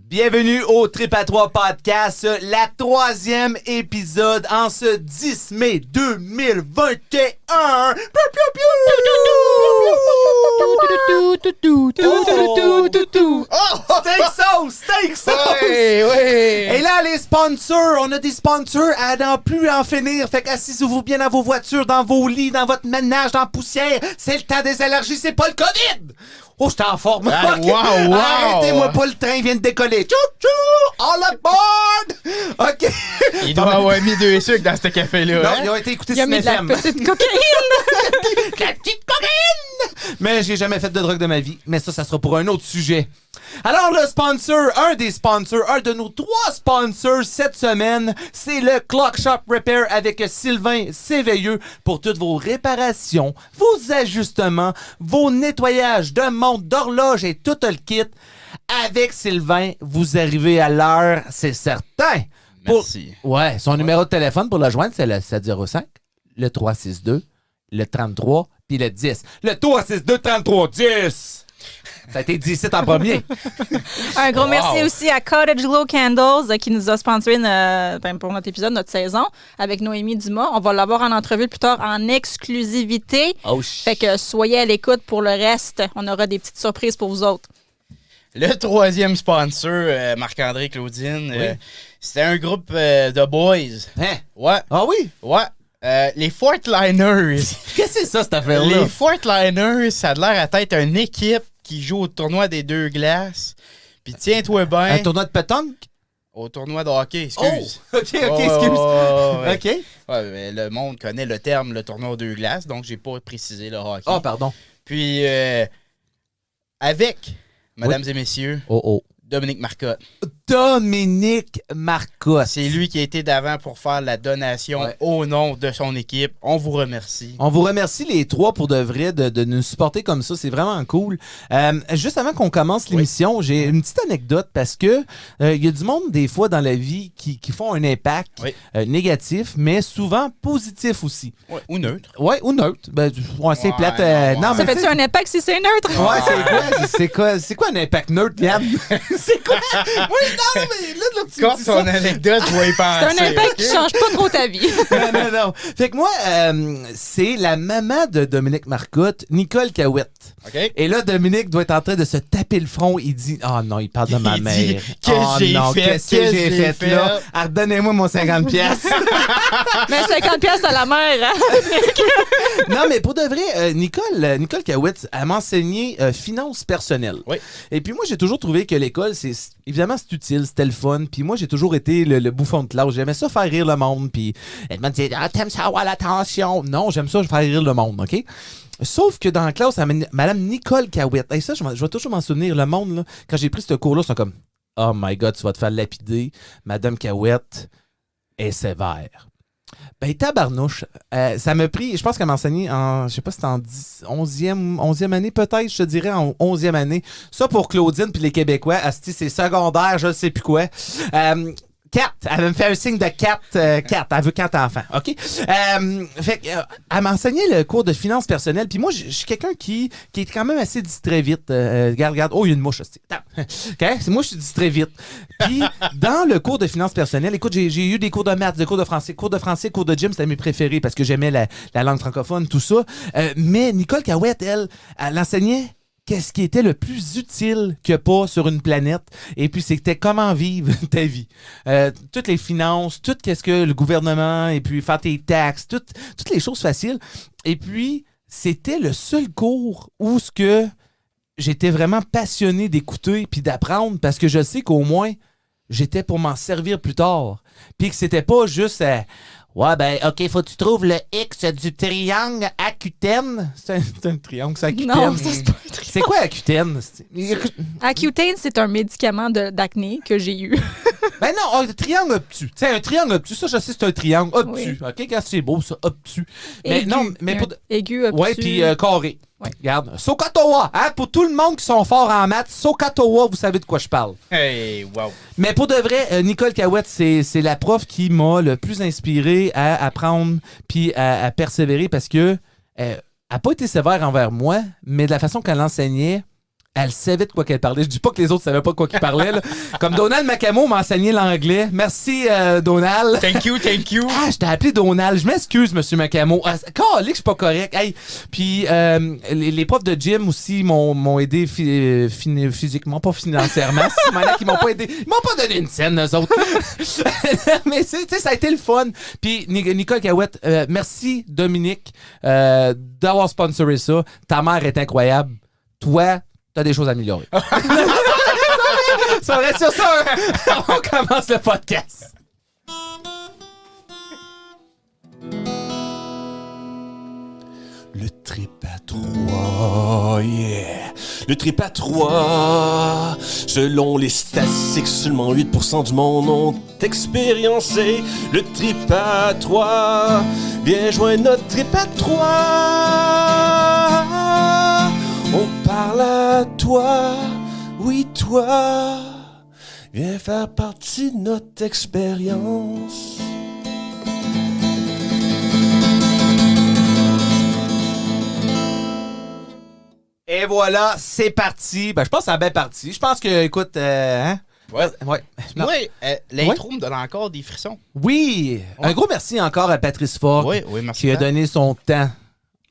Bienvenue au Trip à 3 Podcast, la 3e épisode en ce 10 mai 2021. Steak sauce! Et là, les sponsors, on a des sponsors à n'en plus en finir. Fait qu'assisez-vous bien dans vos voitures, dans vos lits, dans votre ménage, dans la poussière. C'est le temps des allergies, c'est pas le COVID! Oh, j'étais en forme. Ah, Okay. wow. Arrêtez-moi pas, le train vient de décoller. Tchou-tchou! All aboard! OK. Il doit avoir mis 2 sucres dans ce café-là. Non, hein? ils ont été écoutés Il a sur mis de la FM. petite cocaïne. La petite cocaïne! Mais j'ai jamais fait de drogue de ma vie. Mais ça sera pour un autre sujet. Alors, le sponsor, un de nos 3 sponsors cette semaine, c'est le Clock Shop Repair avec Sylvain Séveilleux pour toutes vos réparations, vos ajustements, vos nettoyages de montres, d'horloges et tout le kit. Avec Sylvain, vous arrivez à l'heure, c'est certain. Merci. Ouais, son numéro de téléphone pour le joindre, c'est le 705, le 362, le 33, puis le 10. Le 362 33 10! Ça a été 17 en premier. Un gros merci aussi à Cottage Glow Candles qui nous a sponsoré pour notre épisode, notre saison, avec Noémie Dumas. On va l'avoir en entrevue plus tard en exclusivité. Oh, Fait que soyez à l'écoute pour le reste. On aura des petites surprises pour vous autres. Le 3e sponsor, Marc-André Claudine, c'était un groupe de boys. Hein? Ouais, Ah oui? ouais. Les Fortliners. Qu'est-ce que c'est ça, cette affaire-là? Les Fortliners, ça a l'air à être une équipe qui joue au tournoi des 2 glaces. Puis tiens-toi bien. Un tournoi de pétanque? Au tournoi de hockey, excuse. Oh! OK, Oh, excuse. ouais. OK. Ouais, mais le monde connaît le terme, le tournoi aux 2 glaces, donc j'ai pas précisé le hockey. Oh, pardon. Puis, avec, mesdames et messieurs, Oh. Dominique Marcotte. Dominique Marcotte. C'est lui qui a été d'avant pour faire la donation au nom de son équipe. On vous remercie. On vous remercie les 3 pour de vrai de nous supporter comme ça. C'est vraiment cool. Juste avant qu'on commence l'émission, j'ai une petite anecdote parce que il y a du monde des fois dans la vie qui font un impact négatif, mais souvent positif aussi. Ouais, ou neutre. Ouais, ou neutre. Ben, c'est plate. Non, Ça mais fait-tu un impact si c'est neutre? Ouais, c'est quoi un impact neutre, Yann? C'est quoi? Oui, non, mais là, tu me Quand dis ton ça. anecdote, je vais y penser. C'est un impact qui change pas trop ta vie. Non. Fait que moi, c'est la maman de Dominique Marcotte, Nicole Cahouette. OK. Et là, Dominique doit être en train de se taper le front. Il dit, oh non, il parle de ma Il mère. dit, qu'est-ce que j'ai fait là? Redonnez-moi mon 50$. Mais 50 pièces à la mère, hein? Non, mais pour de vrai, Nicole Cahouette, elle m'a enseigné finances personnelles. Oui. Et puis moi, j'ai toujours trouvé que l'école, évidemment, c'est utile, c'était le fun. Puis moi, j'ai toujours été le bouffon de classe. J'aimais ça faire rire le monde. Puis elle m'a dit, ah, t'aimes ça avoir l'attention? Non, j'aime ça faire rire le monde, OK? Sauf que dans la classe, Madame Nicole Cahouette, et ça, je vais toujours m'en souvenir, le monde, là, quand j'ai pris ce cours-là, ils sont comme, oh my God, tu vas te faire lapider. Madame Cahouette est sévère. Ben, tabarnouche, ça m'a pris, je pense qu'elle m'a enseigné en, je sais pas si c'était en 11e année peut-être, je te dirais en 11e année. Ça pour Claudine puis les Québécois, asti, c'est secondaire, je sais plus quoi. 4, elle me fait un signe de 4, elle veut 4 enfants, OK? Fait que, elle m'a enseigné le cours de finances personnelles, puis moi, je suis quelqu'un qui est quand même assez distrait vite. Regarde, oh, il y a une mouche, aussi. OK? Moi, je suis distrait vite. Puis, dans le cours de finances personnelles, écoute, j'ai eu des cours de maths, des cours de français, cours de gym, c'était mes préférés parce que j'aimais la langue francophone, tout ça. Mais Nicole Cahouette, elle enseignait qu'est-ce qui était le plus utile que pas sur une planète. Et puis, c'était comment vivre ta vie. Toutes les finances, tout qu'est-ce que le gouvernement, et puis faire tes taxes, toutes les choses faciles. Et puis, c'était le seul cours où ce que j'étais vraiment passionné d'écouter puis d'apprendre parce que je sais qu'au moins, j'étais pour m'en servir plus tard. Puis que c'était pas juste... ouais, ben, OK, faut que tu trouves le X du triangle acutène. C'est un triangle, c'est acutène. Non, ça, c'est pas un triangle. C'est quoi acutène? Accutane, c'est un médicament d'acné que j'ai eu. Ben non, un triangle obtus. Tu sais, un triangle obtus, ça, je sais, c'est un triangle obtus. Oui. OK, quand c'est beau, ça, obtus. Mais Aigu. non, mais pour... Aigu, obtus. Ouais, puis carré. Ouais. Regarde. Sokotowa, hein, pour tout le monde qui sont forts en maths, Sokotowa, vous savez de quoi je parle. Hey, wow. Mais pour de vrai, Nicole Cahouette, c'est la prof qui m'a le plus inspiré à apprendre puis à persévérer parce que elle n'a pas été sévère envers moi, mais de la façon qu'elle enseignait, Elle savait de quoi qu'elle parlait. Je dis pas que les autres savaient pas de quoi qu'ils parlaient. Là. Comme Donald Macamo m'a enseigné l'anglais. Merci, Donald. Thank you. Ah, je t'ai appelé Donald. Je m'excuse, Monsieur Macamo. Ah, calé que je suis pas correct. Hey. Puis, les profs de gym aussi m'ont aidé physiquement, pas financièrement. Ils m'ont pas aidé. Ils m'ont pas donné une scène, eux autres. Mais, tu sais, ça a été le fun. Puis, Nicole Cahouette, merci, Dominique, d'avoir sponsoré ça. Ta mère est incroyable. Toi, t'as des choses à améliorer. Ça reste sur ça. On commence le podcast. Le trip à 3, yeah. Le trip à 3. Selon les statistiques, seulement 8% du monde ont expériencé le trip à 3. Viens joindre notre trip à 3. On parle à toi, oui toi. Viens faire partie de notre expérience. Et voilà, c'est parti. Ben, je pense que ça a bien parti. Je pense que, écoute, hein? Ouais. Non. Moi, l'intro me donne encore des frissons. Oui. Un gros merci encore à Patrice Fogg. Oui, merci. Qui a donné son temps.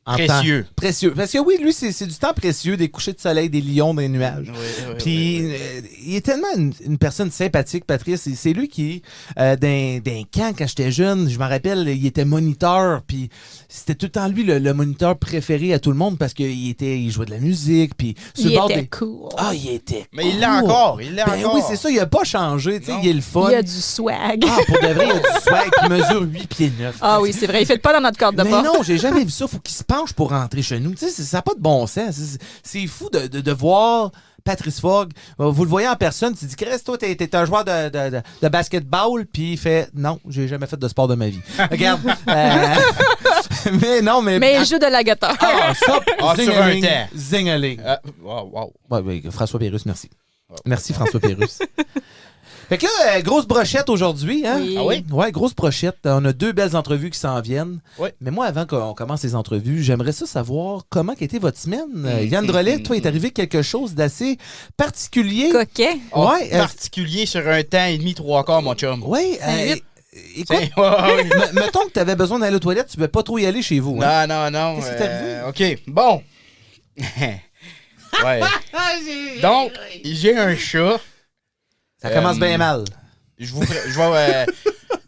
Précieux. Précieux. Parce que oui, lui, c'est du temps précieux, des couchers de soleil, des lions, des nuages. Puis, il est tellement une personne sympathique, Patrice. C'est lui qui, d'un camp, quand j'étais jeune, je me rappelle, il était moniteur. Puis, c'était tout le temps lui, le moniteur préféré à tout le monde parce qu'il jouait de la musique. Puis, il était cool. Ah, il était Mais cool. il l'a encore. Ben oui, c'est ça. Il a pas changé. Tu sais, il est le fun. Il a du swag. Ah, pour de vrai, il a du swag. Il mesure 8 pieds 9. Ah oui, c'est vrai. Il fait pas dans notre corde de Mais porte. non, j'ai jamais vu ça. Faut qu'il se penche pour rentrer chez nous. Tu sais, ça n'a pas de bon sens. C'est fou de voir Patrice Fogg. Vous le voyez en personne, tu dis, Chris, toi, t'es un joueur de basketball, puis il fait, non, j'ai jamais fait de sport de ma vie. Regarde. Mais non, mais. Mais il joue de la guitare. Ah, ça, sur un temps. Zingaling. Wow. Ouais, François Pérusse, merci. Merci, François Pérusse. Fait que là, grosse brochette aujourd'hui, hein? Oui. Ah oui? Ouais, grosse brochette. On a 2 belles entrevues qui s'en viennent. Oui. Mais moi, avant qu'on commence les entrevues, j'aimerais ça savoir comment a été votre semaine. Yann Drolet, toi, il est arrivé quelque chose d'assez particulier. Coquet. Ouais. Particulier sur un temps et demi, 3/4, mon chum. Oui. Écoute, Ouais. mettons que tu avais besoin d'aller aux toilettes, tu ne peux pas trop y aller chez vous. Hein? Non. Qu'est-ce qui t'est arrivé? OK, bon. Ouais. Donc, j'ai un chat. Ça commence bien mal.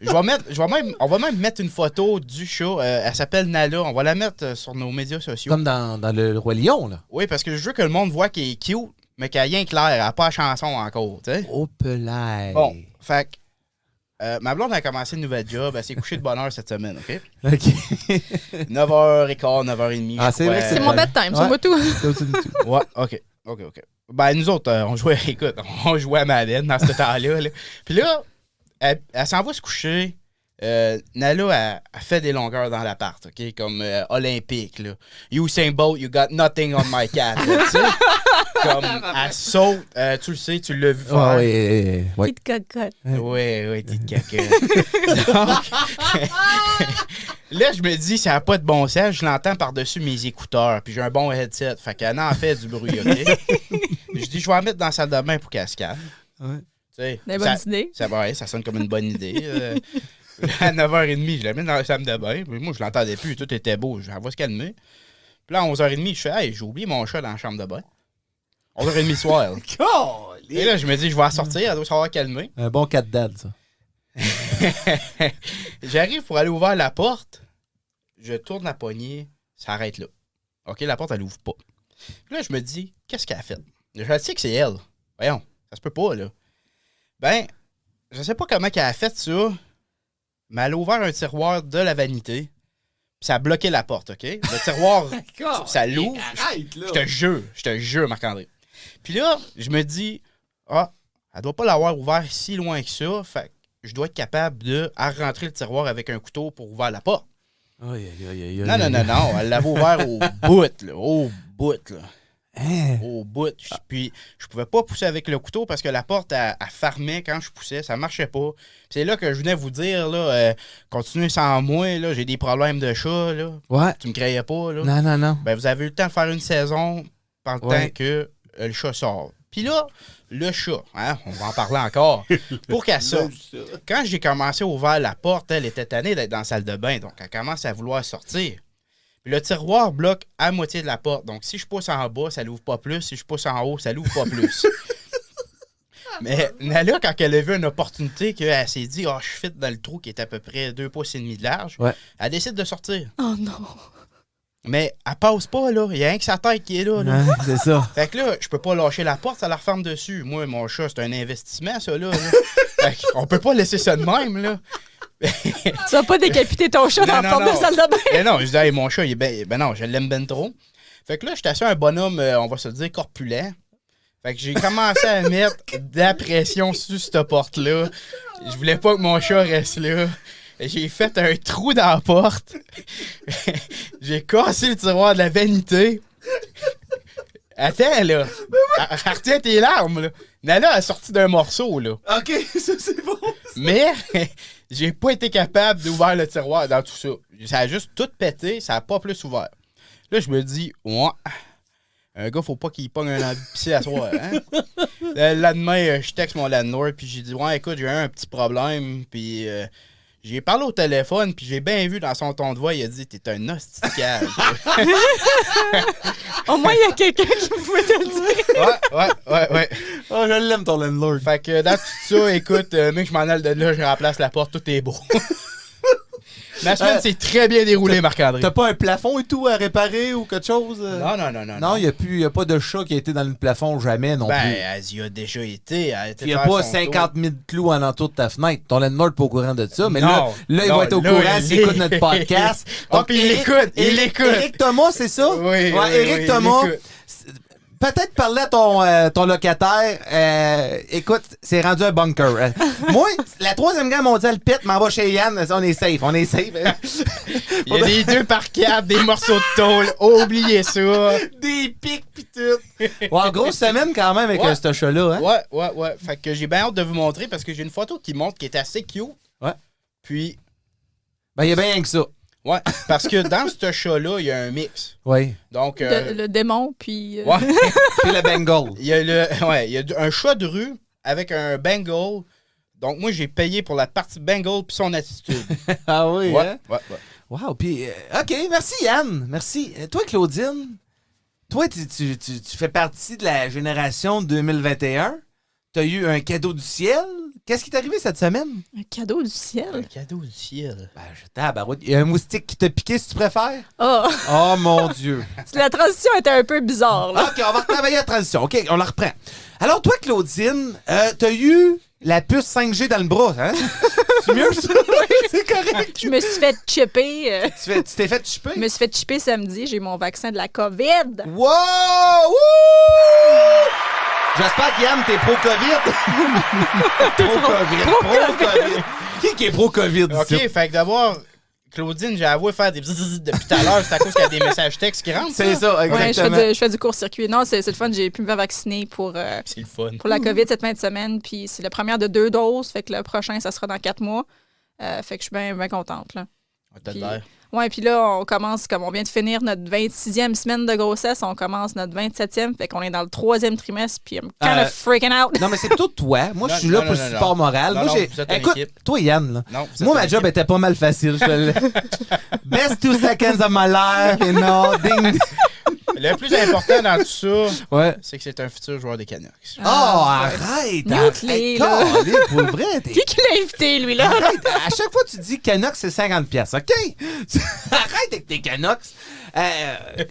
On va même mettre une photo du chat. Elle s'appelle Nala. On va la mettre sur nos médias sociaux. Comme dans le Roi Lion, là. Oui, parce que je veux que le monde voit qu'elle est cute, mais qu'elle a rien clair. Elle n'a pas la chanson encore, tu sais. Au pelay. Bon, fait que ma blonde a commencé une nouvelle job. Elle s'est couchée de bonne heure cette semaine, OK? OK. 9h15, 9h30. Ah, c'est vrai que C'est mon bedtime, sur moi tout. Ouais, OK. Ben, nous autres, on jouait à Madden dans ce temps-là. Là. Puis là, elle s'en va se coucher. Nala a fait des longueurs dans l'appart, OK? Comme olympique, là. Usain Bolt, you got nothing on my cat, là, tu sais? Comme, elle saute, tu le sais, tu l'as vu faire. Oui. Petite cocotte. Oui, petite caca. Donc, là, je me dis, ça n'a pas de bon sens. Je l'entends par-dessus mes écouteurs. Puis j'ai un bon headset. Fait qu'elle en fait du bruit, OK? Je dis, je vais la mettre dans la salle de bain pour qu'elle se calme. Ouais. Tu sais, Des bonnes idées. Ça sonne comme une bonne idée. À 9h30, je la mets dans la salle de bain. Puis moi, je l'entendais plus. Tout était beau. Je vais se calmer. Puis là, à 11h30, je fais, hey, j'ai oublié mon chat dans la chambre de bain. 11h30 le soir. Et là, je me dis, je vais la sortir. Elle doit savoir calmer. Un bon cat dad, ça. J'arrive pour aller ouvrir la porte. Je tourne la poignée. Ça arrête là. OK, la porte, elle ouvre pas. Puis là, je me dis, qu'est-ce qu'elle a fait? Je sais que c'est elle. Voyons, ça se peut pas, là. Ben, je sais pas comment qu'elle a fait ça, mais elle a ouvert un tiroir de la vanité, puis ça a bloqué la porte, OK? Le tiroir, ça l'ouvre. Je te jure, Marc-André. Puis là, je me dis, elle doit pas l'avoir ouvert si loin que ça, fait que je dois être capable de rentrer le tiroir avec un couteau pour ouvrir la porte. Non, elle l'avait ouvert au bout, là. Au bout. Puis, je pouvais pas pousser avec le couteau parce que la porte, elle fermait quand je poussais. Ça marchait pas. Puis c'est là que je venais vous dire, là, continuez sans moi, là, j'ai des problèmes de chat, là. Ouais. Tu me croyais pas, là. Non. Ben, vous avez eu le temps de faire une saison pendant le temps que le chat sort. Puis là, le chat, hein, on va en parler encore, pour qu'elle sorte. Quand j'ai commencé à ouvrir la porte, elle était tannée d'être dans la salle de bain, donc elle commence à vouloir sortir. Puis le tiroir bloque à moitié de la porte, donc si je pousse en bas, ça l'ouvre pas plus, si je pousse en haut, ça l'ouvre pas plus. Mais Nala, quand elle a vu une opportunité, qu'elle s'est dit « Ah, je fit dans le trou qui est à peu près 2,5 pouces de large Ouais. », elle décide de sortir. Oh non. Mais elle passe pas, là. Il y a rien que sa tête qui est là. Ouais, c'est ça. Fait que là, je peux pas lâcher la porte, ça la referme dessus. Moi, mon chat, c'est un investissement, ça, là. Fait qu'on peut pas laisser ça de même, là. Tu vas pas décapiter ton chat dans la porte de la salle de bain. Mais non, je dis, hey, mon chat, il est ben non, je l'aime ben trop. Fait que là, j'étais assis un bonhomme, on va se dire, corpulent. Fait que j'ai commencé à mettre de la pression sur cette porte-là. Je voulais pas que mon chat reste là. J'ai fait un trou dans la porte. J'ai cassé le tiroir de la vanité. Attends, là. Retient tes larmes, là. Nala a sorti d'un morceau, là. OK, ça, c'est bon. Mais j'ai pas été capable d'ouvrir le tiroir dans tout ça. Ça a juste tout pété, ça a pas plus ouvert. Là, je me dis, ouais, un gars, faut pas qu'il pogne un envie de pisser à soir, hein? Le lendemain, je texte mon landlord, puis j'ai dit, ouais, écoute, j'ai eu un petit problème, puis j'ai parlé au téléphone, puis j'ai bien vu dans son ton de voix, il a dit, t'es un hostie de cave. Au moins, il y a quelqu'un qui pouvait te le dire. Ouais. Oh, je l'aime, ton landlord. Fait que dans tout ça, écoute, mec, je m'en aille de là, je remplace la porte, tout est beau. Ma semaine s'est très bien déroulée, Marc-André. T'as pas un plafond et tout à réparer ou quelque chose? Non. Non, il n'y a pas de chat qui a été dans le plafond jamais non plus. Elle y a déjà été. Il n'y a pas 50 000 clous en entour de ta fenêtre. Ton landlord n'est pas au courant de ça, mais Non, là il va être au courant s'il écoute notre podcast. Ah, puis il l'écoute. Éric Thomas, c'est ça? Oui. Éric Thomas. Peut-être parler à ton locataire. Écoute, c'est rendu un bunker. Moi, la Troisième Guerre mondiale pète, m'en va chez Yann. On est safe. Il y a des 2 par 4, des morceaux de tôle. Oubliez ça. Des pics pis tout. Ouais, grosse semaine quand même avec ce chat-là. Hein? Ouais. Fait que j'ai bien hâte de vous montrer parce que j'ai une photo qui montre qui est assez cute. Ouais. Puis. Ben, il y a bien rien que ça. Ouais, parce que dans ce chat-là, il y a un mix. Oui. Donc. Le démon, puis. Ouais. Puis le Bengal. Il y a un chat de rue avec un Bengal. Donc, moi, j'ai payé pour la partie Bengal puis son attitude. Ah oui, Ouais. Wow, puis... OK, merci Yann. Merci. Toi, Claudine, toi, tu fais partie de la génération 2021. T'as eu un cadeau du ciel. Qu'est-ce qui t'est arrivé cette semaine? Un cadeau du ciel. Un cadeau du ciel. Ben, tabarouette. Il y a un moustique qui t'a piqué, si tu préfères? Oh! Oh, mon Dieu. La transition était un peu bizarre, là. OK, on va retravailler la transition. OK, on la reprend. Alors, toi, Claudine, t'as eu la puce 5G dans le bras, hein? C'est mieux, ça? Oui, c'est correct. Je me suis fait chipper. Tu t'es fait chipper? Je me suis fait chipper samedi. J'ai eu mon vaccin de la COVID. Wow! Wouh! J'espère qu'Yann, t'es pro-COVID. Pro-COVID. Qui est pro-COVID? OK, ici? fait que d'abord, Claudine, j'ai avoué faire des bzzz depuis tout à l'heure. C'est à cause qu'il y a des messages textes qui rentrent. C'est ça, Ouais, exactement. je fais du court-circuit. Non, c'est le fun. J'ai pu me faire vacciner pour C'est le fun. la COVID cette fin de semaine. Puis c'est la première de 2 doses. Fait que le prochain, ça sera dans 4 mois. Fait que je suis bien contente, là. T'as Puis- l'air. Ouais, puis là, on commence, comme on vient de finir notre 26e semaine de grossesse, on commence notre 27e, fait qu'on est dans le 3e trimestre, puis I'm kind of freaking out. Non, mais c'est plutôt toi. Moi, je suis là pour le support moral. Non, Moi, non, vous êtes une écoute, équipe. toi, Yann, là. Non, vous êtes Moi, une ma job équipe. était pas mal facile. Best 2 seconds of my life, you know. Ding. Le plus important dans tout ça, Ouais. c'est que c'est un futur joueur des Canucks. Oh, arrête! Mute-les, Hey, là. calé, pour vrai, t'es... Qui l'a invité, lui, là? Arrête, à chaque fois que tu dis Canucks, c'est 50$, OK? Arrête avec tes Canucks.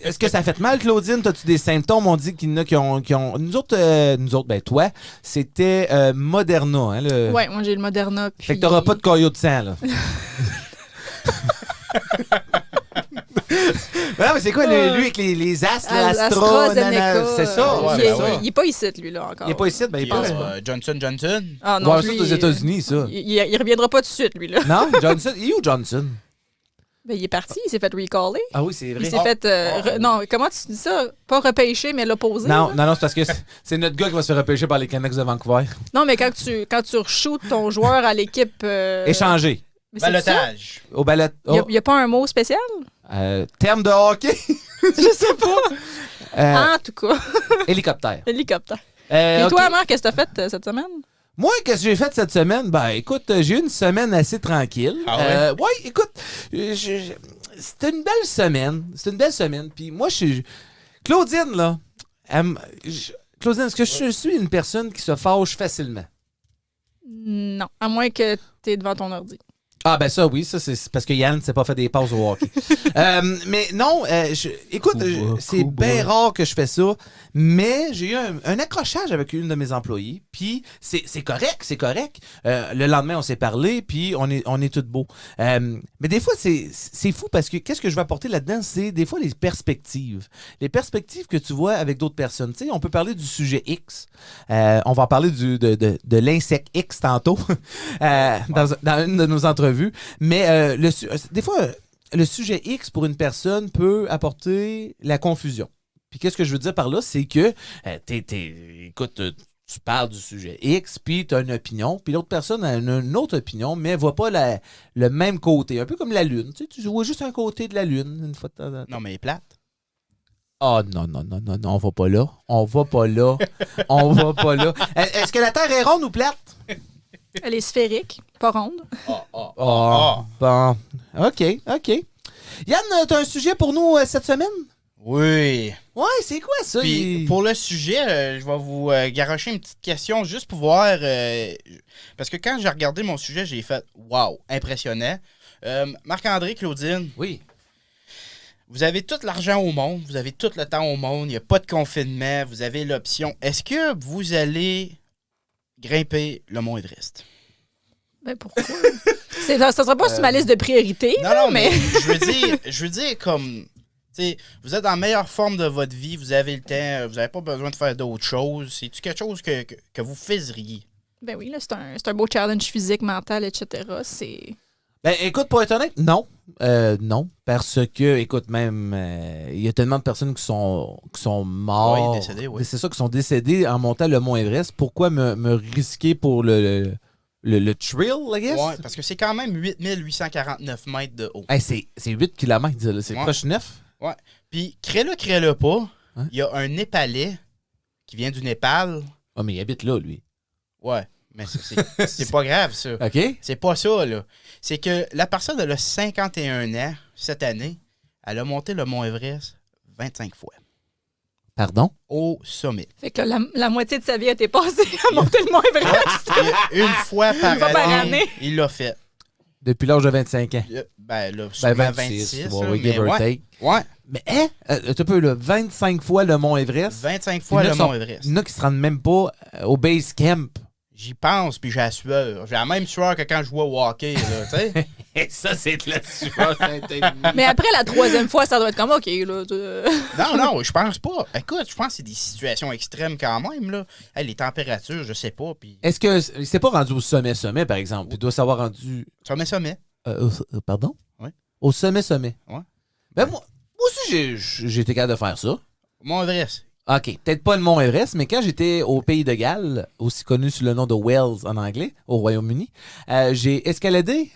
Est-ce que ça fait mal, Claudine? T'as-tu des symptômes? On dit qu'il y en a qui ont... Nous autres, ben toi, c'était Moderna, hein? Ouais, moi, j'ai le Moderna, puis... Fait que t'auras pas de caillot de sang, là. Non, mais c'est quoi, lui, avec les Astres, AstraZeneca. c'est ça? Ouais, il, ben ouais. il est pas ici, lui, là, encore. Il est pas ici, ben il Puis, pense pas. Johnson. Ah non, Ouais, lui, ça, c'est aux États-Unis, ça. il reviendra pas tout de suite, lui, là. Non? Johnson? Il est où, Johnson? Ben, il est parti, il s'est fait recaller. Ah oui, c'est vrai. Il s'est fait... non, comment tu dis ça? Pas repêcher, mais l'opposer. Non, là. non, c'est parce que c'est notre gars qui va se faire repêcher par les Canucks de Vancouver. Non, mais quand tu re-shootes ton joueur à l'équipe... Échanger. mais c'est ça? Balotage. Au ballot. Il n'y a pas un mot spécial? Terme de hockey? Je sais pas. En tout cas, Hélicoptère. hélicoptère. Et Et toi, Marc, qu'est-ce que t'as fait cette semaine? Moi, qu'est-ce que j'ai fait cette semaine? Ben, écoute, j'ai eu une semaine assez tranquille. Ah ouais, écoute, c'était une belle semaine. C'était une belle semaine. Puis moi, Claudine, là, Claudine, est-ce que je suis une personne qui se fâche facilement? Non, à moins que t'es devant ton ordi. Ah ben ça oui, ça c'est parce que Yann s'est pas fait des pauses au hockey. Mais non, écoute, c'est bien rare que je fais ça, mais j'ai eu un accrochage avec une de mes employés, puis c'est correct, c'est correct. Le lendemain on s'est parlé, puis on est tout beau. Mais des fois c'est fou parce que qu'est-ce que je veux apporter là-dedans, c'est des fois les perspectives que tu vois avec d'autres personnes. Tu sais, on peut parler du sujet X, on va en parler de l'insecte X tantôt dans une de nos entrevues. Mais des fois, le sujet X pour une personne peut apporter la confusion. Puis qu'est-ce que je veux dire par là? C'est que, écoute, tu parles du sujet X, puis tu as une opinion, puis l'autre personne a une autre opinion, mais ne voit pas le même côté. Un peu comme la Lune. Tu vois juste un côté de la Lune une fois de temps en temps. Non, mais elle est plate. Ah non, on va pas là. On va pas là. Est-ce que la Terre est ronde ou plate? Elle est sphérique, pas ronde. Bon. OK. Yann, t'as un sujet pour nous cette semaine? Oui. Ouais, c'est quoi ça? Puis pour le sujet, je vais vous garrocher une petite question juste pour voir. Parce que quand j'ai regardé mon sujet, j'ai fait wow, impressionnant. Marc-André, Claudine. Oui. Vous avez tout l'argent au monde, vous avez tout le temps au monde, il n'y a pas de confinement, vous avez l'option. Est-ce que vous allez grimper le mont Everest? Ben pourquoi? Ça sera pas sur ma liste de priorités. Non, mais je veux dire comme, tu sais, vous êtes dans la meilleure forme de votre vie, vous avez le temps, vous n'avez pas besoin de faire d'autres choses. C'est-tu quelque chose que vous faisiez? Ben oui, là, c'est un beau challenge physique, mental, etc. C'est... Ben, écoute, pour être honnête, non. Non, parce que, écoute, même, il y a tellement de personnes qui sont mortes. Oui, décédées, oui. C'est ça, qui sont décédées en montant le mont Everest. Pourquoi me risquer pour le trail, I guess? Oui, parce que c'est quand même 8849 mètres de haut. Hey, c'est 8 km, c'est Ouais. proche 9. Ouais. Puis, crée-le pas, Hein? il y a un Népalais qui vient du Népal. Ah, mais il habite là, lui. Ouais, mais c'est pas grave, ça. OK? C'est pas ça, là. C'est que la personne, elle a 51 ans cette année. Elle a monté le mont Everest 25 fois. Pardon? Au sommet. Fait que là, la moitié de sa vie a été passée à monter le mont Everest. Une fois par Une fois par année. il l'a fait. Depuis l'âge de 25 ans. Ben là, Ben, sûrement 26, 26. ouais, là, ouais, give mais or ouais. take. Ouais, Mais, tu peux, là, 25 fois le mont Everest. 25 fois le mont Everest. Il y en a qui se rendent même pas au base camp. J'y pense, puis j'ai la sueur. J'ai la même sueur que quand je vois au hockey, là, tu sais. Et ça, c'est de la sueur. Mais après la troisième fois, ça doit être comme OK, là. Non, je pense pas. Écoute, je pense que c'est des situations extrêmes quand même, là. Hey, les températures, je sais pas, puis... Est-ce que c'est pas rendu au sommet, par exemple? Il doit s'avoir rendu... Sommet. Pardon? Oui. Au sommet. Ouais. Ben, moi aussi, j'ai été capable de faire ça. Mont Everest. OK, peut-être pas le mont Everest, mais quand j'étais au Pays de Galles, aussi connu sous le nom de Wales en anglais, au Royaume-Uni, j'ai escaladé...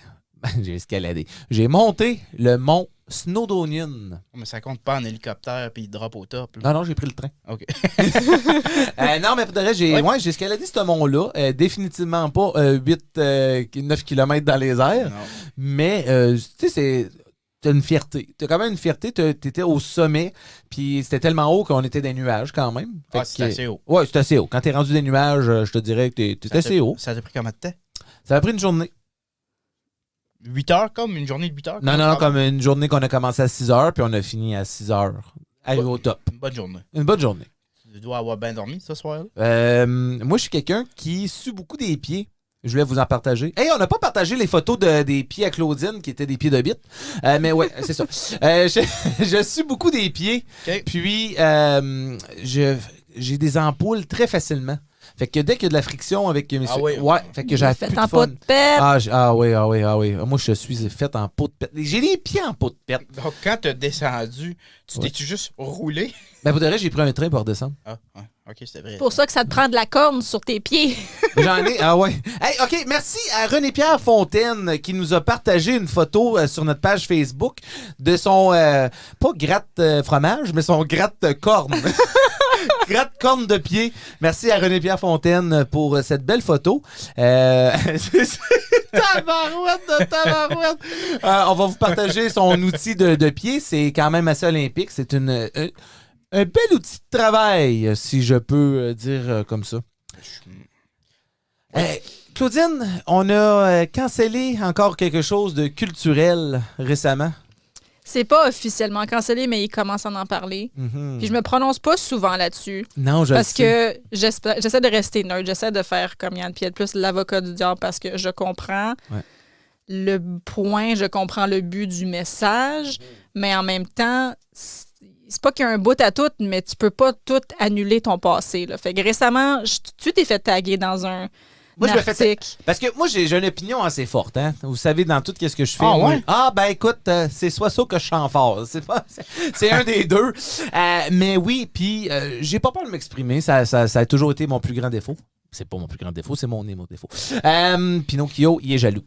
J'ai monté le mont Snowdonia. Mais ça compte pas en hélicoptère puis il drop au top. Là. Non, j'ai pris le train. OK. Non, mais pour de vrai, j'ai escaladé ce mont-là. Définitivement pas 9 km dans les airs. Non. Mais, tu sais, t'as une fierté. T'as quand même une fierté. T'étais au sommet, puis c'était tellement haut qu'on était des nuages quand même. C'est assez haut. Ouais, c'est assez haut. Quand t'es rendu des nuages, je te dirais que t'es assez haut. Ça t'a pris combien de temps? Ça a pris une journée. 8 heures comme? Une journée de 8 heures? Non, comme une journée qu'on a commencé à 6 heures, puis on a fini à 6 heures. Arrivé au top. Une bonne journée. Une bonne journée. Tu dois avoir bien dormi ce soir-là? Moi, je suis quelqu'un qui sue beaucoup des pieds. Je voulais vous en partager. Hey, on n'a pas partagé les photos des pieds à Claudine, qui étaient des pieds de bite. Mais ouais, c'est ça. Je sue beaucoup des pieds. OK. Puis, j'ai des ampoules très facilement. Fait que dès qu'il y a de la friction avec mes oui. ouais, fait que j'ai Fait plus en de pot fun. de pète. Ah oui. Moi, je suis fait en pot de pète. J'ai les pieds en pot de pète. Donc, quand t'as descendu, tu t'es-tu juste roulé? Ben, pour de vrai, j'ai pris un train pour redescendre. Ah, ouais. OK, c'était vrai. C'est pour ça que ça te prend de la corne sur tes pieds. J'en ai, ah ouais. Hey, OK, merci à René-Pierre Fontaine qui nous a partagé une photo sur notre page Facebook de son, pas gratte fromage, mais son gratte corne. Gratte corne de pied. Merci à René-Pierre Fontaine pour cette belle photo. Tabarouette de tabarouette. On va vous partager son outil de pied. C'est quand même assez olympique. C'est un bel outil de travail, si je peux dire comme ça. Claudine, on a cancellé encore quelque chose de culturel récemment. C'est pas officiellement cancellé, mais ils commencent à en parler. Mm-hmm. Puis je me prononce pas souvent là-dessus. Non, je le Parce sais. que j'essaie de rester neutre. J'essaie de faire comme Yann Pied plus l'avocat du diable parce que je comprends le point, je comprends le but du message, mais en même temps, c'est pas qu'il y a un bout à tout, mais tu peux pas tout annuler ton passé. Là. Fait que récemment, tu t'es fait taguer dans un Moi, je me fais article. Parce que moi, j'ai une opinion assez forte. Hein? Vous savez, dans tout ce que je fais. Ah, moi, ouais? ben écoute, c'est soit ça que je chante fort. C'est un des deux. Mais oui, puis j'ai pas peur de m'exprimer. Ça a toujours été mon plus grand défaut. C'est pas mon plus grand défaut, c'est mon défaut. Pinocchio, il est jaloux.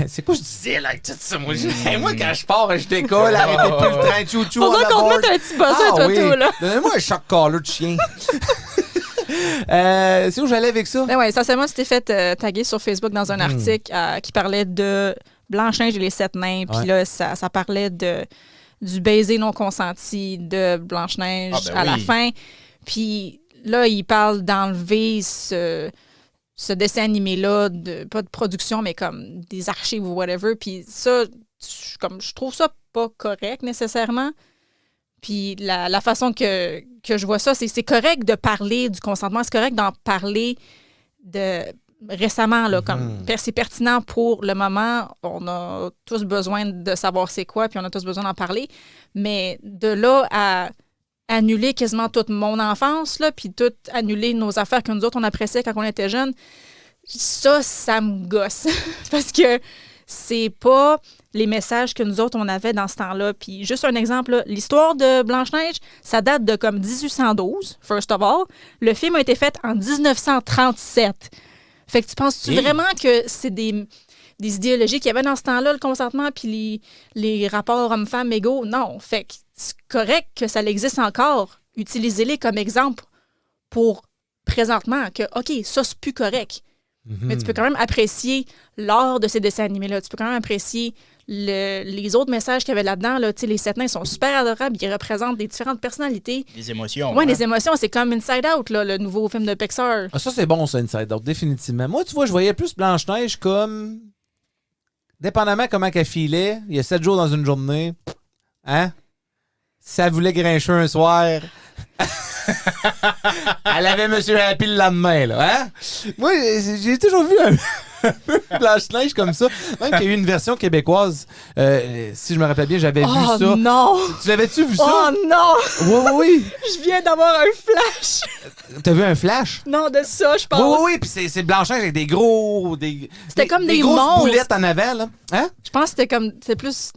C'est quoi je disais là avec tout ça? Moi, moi quand je pars, je décolle, arrêtez plus le train, chou-chou. Faudrait on qu'on aborde. mette un petit buzzer, toi, oui. tout, là. Donnez-moi un choc collar de chien. C'est où j'allais avec ça? Ben ouais, essentiellement, tu t'es fait taguer sur Facebook dans un article qui parlait de Blanche-Neige et les 7 nains. Puis là, ça parlait du baiser non consenti de Blanche-Neige à la fin. Puis là, il parle d'enlever ce dessin animé-là, pas de production, mais comme des archives ou whatever. Puis ça, je trouve ça pas correct nécessairement. Puis la façon que je vois ça, c'est correct de parler du consentement, c'est correct d'en parler récemment, là, comme c'est pertinent pour le moment. On a tous besoin de savoir c'est quoi, puis on a tous besoin d'en parler. Mais de là à annuler quasiment toute mon enfance, là, puis tout annuler nos affaires que nous autres, on appréciait quand on était jeunes, ça me gosse. Parce que c'est pas les messages que nous autres, on avait dans ce temps-là. Puis juste un exemple, là, l'histoire de Blanche-Neige, ça date de comme 1812, first of all. Le film a été fait en 1937. Fait que tu penses-tu vraiment que c'est des idéologies qu'il y avait dans ce temps-là, le consentement, puis les rapports hommes-femmes égaux? Non. Fait que c'est correct que ça existe encore. Utilisez-les comme exemple pour présentement que, OK, ça, c'est plus correct. Mais tu peux quand même apprécier l'art de ces dessins animés-là. Tu peux quand même apprécier les autres messages qu'il y avait là-dedans. Là. Les 7 nains sont super adorables. Ils représentent des différentes personnalités. Des émotions. Oui, hein? les émotions. C'est comme Inside Out, là, le nouveau film de Pixar. Ah, ça, c'est bon, ça, Inside Out, définitivement. Moi, tu vois, je voyais plus Blanche-Neige comme... Dépendamment comment qu'elle filait, il y a 7 jours dans une journée. Hein? Si ça voulait grincher un soir... Elle avait M. Happy le lendemain, là. Hein? Moi, j'ai toujours vu un peu Blanche-Neige comme ça. Même qu'il y a eu une version québécoise. Si je me rappelle bien, j'avais vu ça. Oh non! Tu l'avais-tu vu ça? Oh non! Oui. Je viens d'avoir un flash! T'as vu un flash? Non, de ça, je pense. Oui. Puis c'est Blanche-Neige avec des gros... C'était comme des grosses monstres. boulettes en avant, là. Hein? Je pense que c'était comme... C'était plus...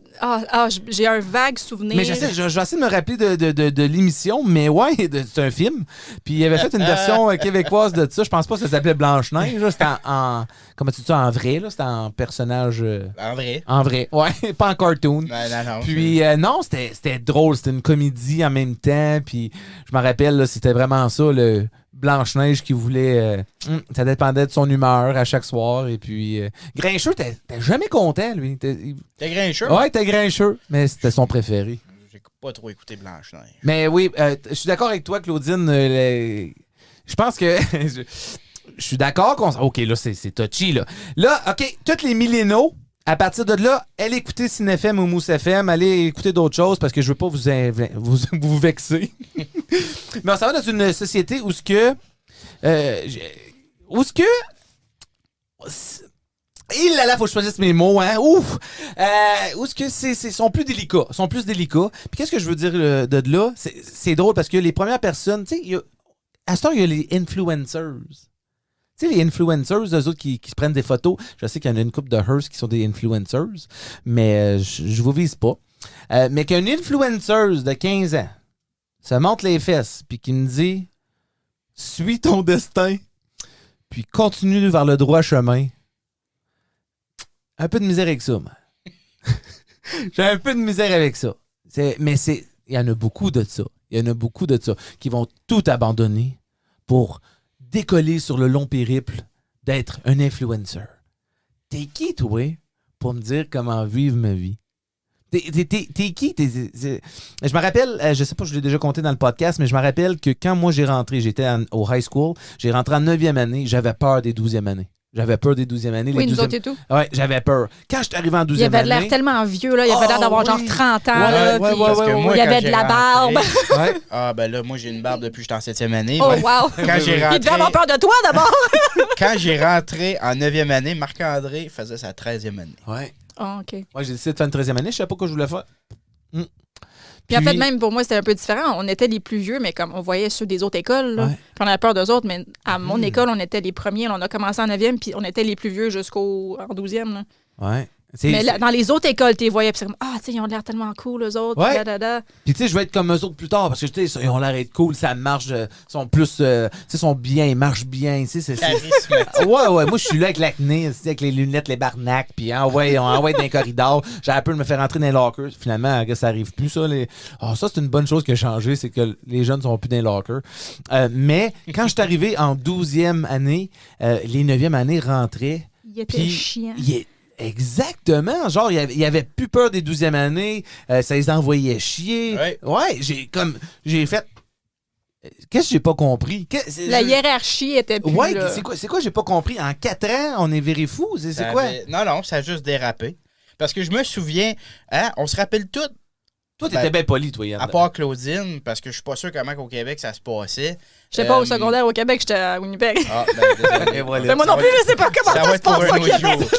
j'ai un vague souvenir. Mais je vais essayer de me rappeler de l'émission, mais ouais, c'est un film. Puis il avait fait une version québécoise de ça. Je pense pas que ça s'appelait Blanche-Neige. Là. C'était en comment tu dis ça, en vrai, là? C'était en personnage... En vrai. En vrai, ouais, pas en cartoon. Non. Puis non, c'était drôle, c'était une comédie en même temps. Puis je me rappelle, là, c'était vraiment ça, le Blanche-Neige qui voulait... ça dépendait de son humeur à chaque soir. Et puis Grincheux, t'es jamais content, lui. T'es grincheux? Ouais, t'es Grincheux, mais c'était son préféré. J'ai pas trop écouté Blanche-Neige. Mais oui, je suis d'accord avec toi, Claudine. Je pense que... Je suis d'accord qu'on... OK, là, c'est touchy, là. Là, OK, tous les millénaux, à partir de là, allez écouter CineFM ou Mousse FM, allez écouter d'autres choses parce que je veux pas vous vexer. Mais on s'en va dans une société où ce que... Il là, faut que je choisisse mes mots, hein. Ouf! Où est-ce que sont plus délicats. Sont plus délicats. Puis qu'est-ce que je veux dire de là? C'est drôle parce que les premières personnes, tu sais, à ce temps, il y a les influencers. Tu sais, les influencers, eux autres qui se prennent des photos. Je sais qu'il y en a une couple de Hearst qui sont des influencers, mais je vous vise pas. Mais qu'un influencer de 15 ans se monte les fesses puis qui me dit « Suis ton destin, puis continue vers le droit chemin. » Un peu de misère avec ça, moi. J'ai un peu de misère avec ça. Mais il y en a beaucoup de ça. Il y en a beaucoup de ça qui vont tout abandonner pour décoller sur le long périple d'être un influencer. T'es qui, toi, pour me dire comment vivre ma vie? T'es qui? Je me rappelle, je sais pas, je l'ai déjà compté dans le podcast, mais je me rappelle que quand moi j'ai rentré, j'étais au high school, j'ai rentré en 9e année, j'avais peur des 12e années. J'avais peur des 12e années. Oui, nous autres et tout. Oui, j'avais peur. Quand je suis arrivé en 12e année... Il avait l'air tellement vieux, là. Il avait l'air d'avoir genre 30 ans. Là, puis moi, il y avait de la barbe. Ouais. Ah, ben là, moi, j'ai une barbe depuis que j'étais en 7e année. Oh, wow. Quand j'ai rentré... Il devait avoir peur de toi, d'abord. Quand j'ai rentré en 9e année, Marc-André faisait sa 13e année. Ouais. Oh, OK. Moi, j'ai décidé de faire une 13e année. Je savais pas quoi je voulais faire. Puis en fait, même pour moi, c'était un peu différent. On était les plus vieux, mais comme on voyait ceux des autres écoles, là, Ouais. puis on avait peur d'eux autres. Mais à mon école, on était les premiers. Là, on a commencé en 9e, puis on était les plus vieux jusqu'en 12e. Là. Ouais. Mais là, dans les autres écoles, tu les voyais, puis c'est comme, ah, tu sais, ils ont l'air tellement cool, eux autres. Ouais. Da. Puis tu sais, je vais être comme eux autres plus tard parce que tu sais, ils ont l'air d'être cool, ça marche, sont plus, tu sais, sont bien, ils marchent bien, tu sais, Charismatique. Ouais, moi je suis là avec l'acné, avec les lunettes, les barnacs, puis on envoie dans les corridors. J'avais peur de me faire rentrer dans les lockers. Finalement, ça arrive plus, ça. Ça, c'est une bonne chose qui a changé, c'est que les jeunes sont plus dans les lockers. Mais quand je suis arrivé en 12e année, les 9e années rentraient. Il était Puis, chiant. Exactement. Genre, il y avait plus peur des 12e années. Ça les envoyait chier. Ouais. J'ai fait... Qu'est-ce que j'ai pas compris? La hiérarchie était plus Ouais, là. c'est quoi j'ai pas compris? En 4 ans, on est viré fou? C'est quoi? Non, ça a juste dérapé. Parce que je me souviens, on se rappelle tout, Toi, t'étais bien poli, toi, Yann. à part Claudine, parce que je suis pas sûr comment au Québec ça se passait. J'étais pas au secondaire au Québec, j'étais à Winnipeg. Ah, ben, désolé. Et voilà. Mais moi non plus, je sais pas comment Ça ça, va se être pour passe un au autre Québec. jour.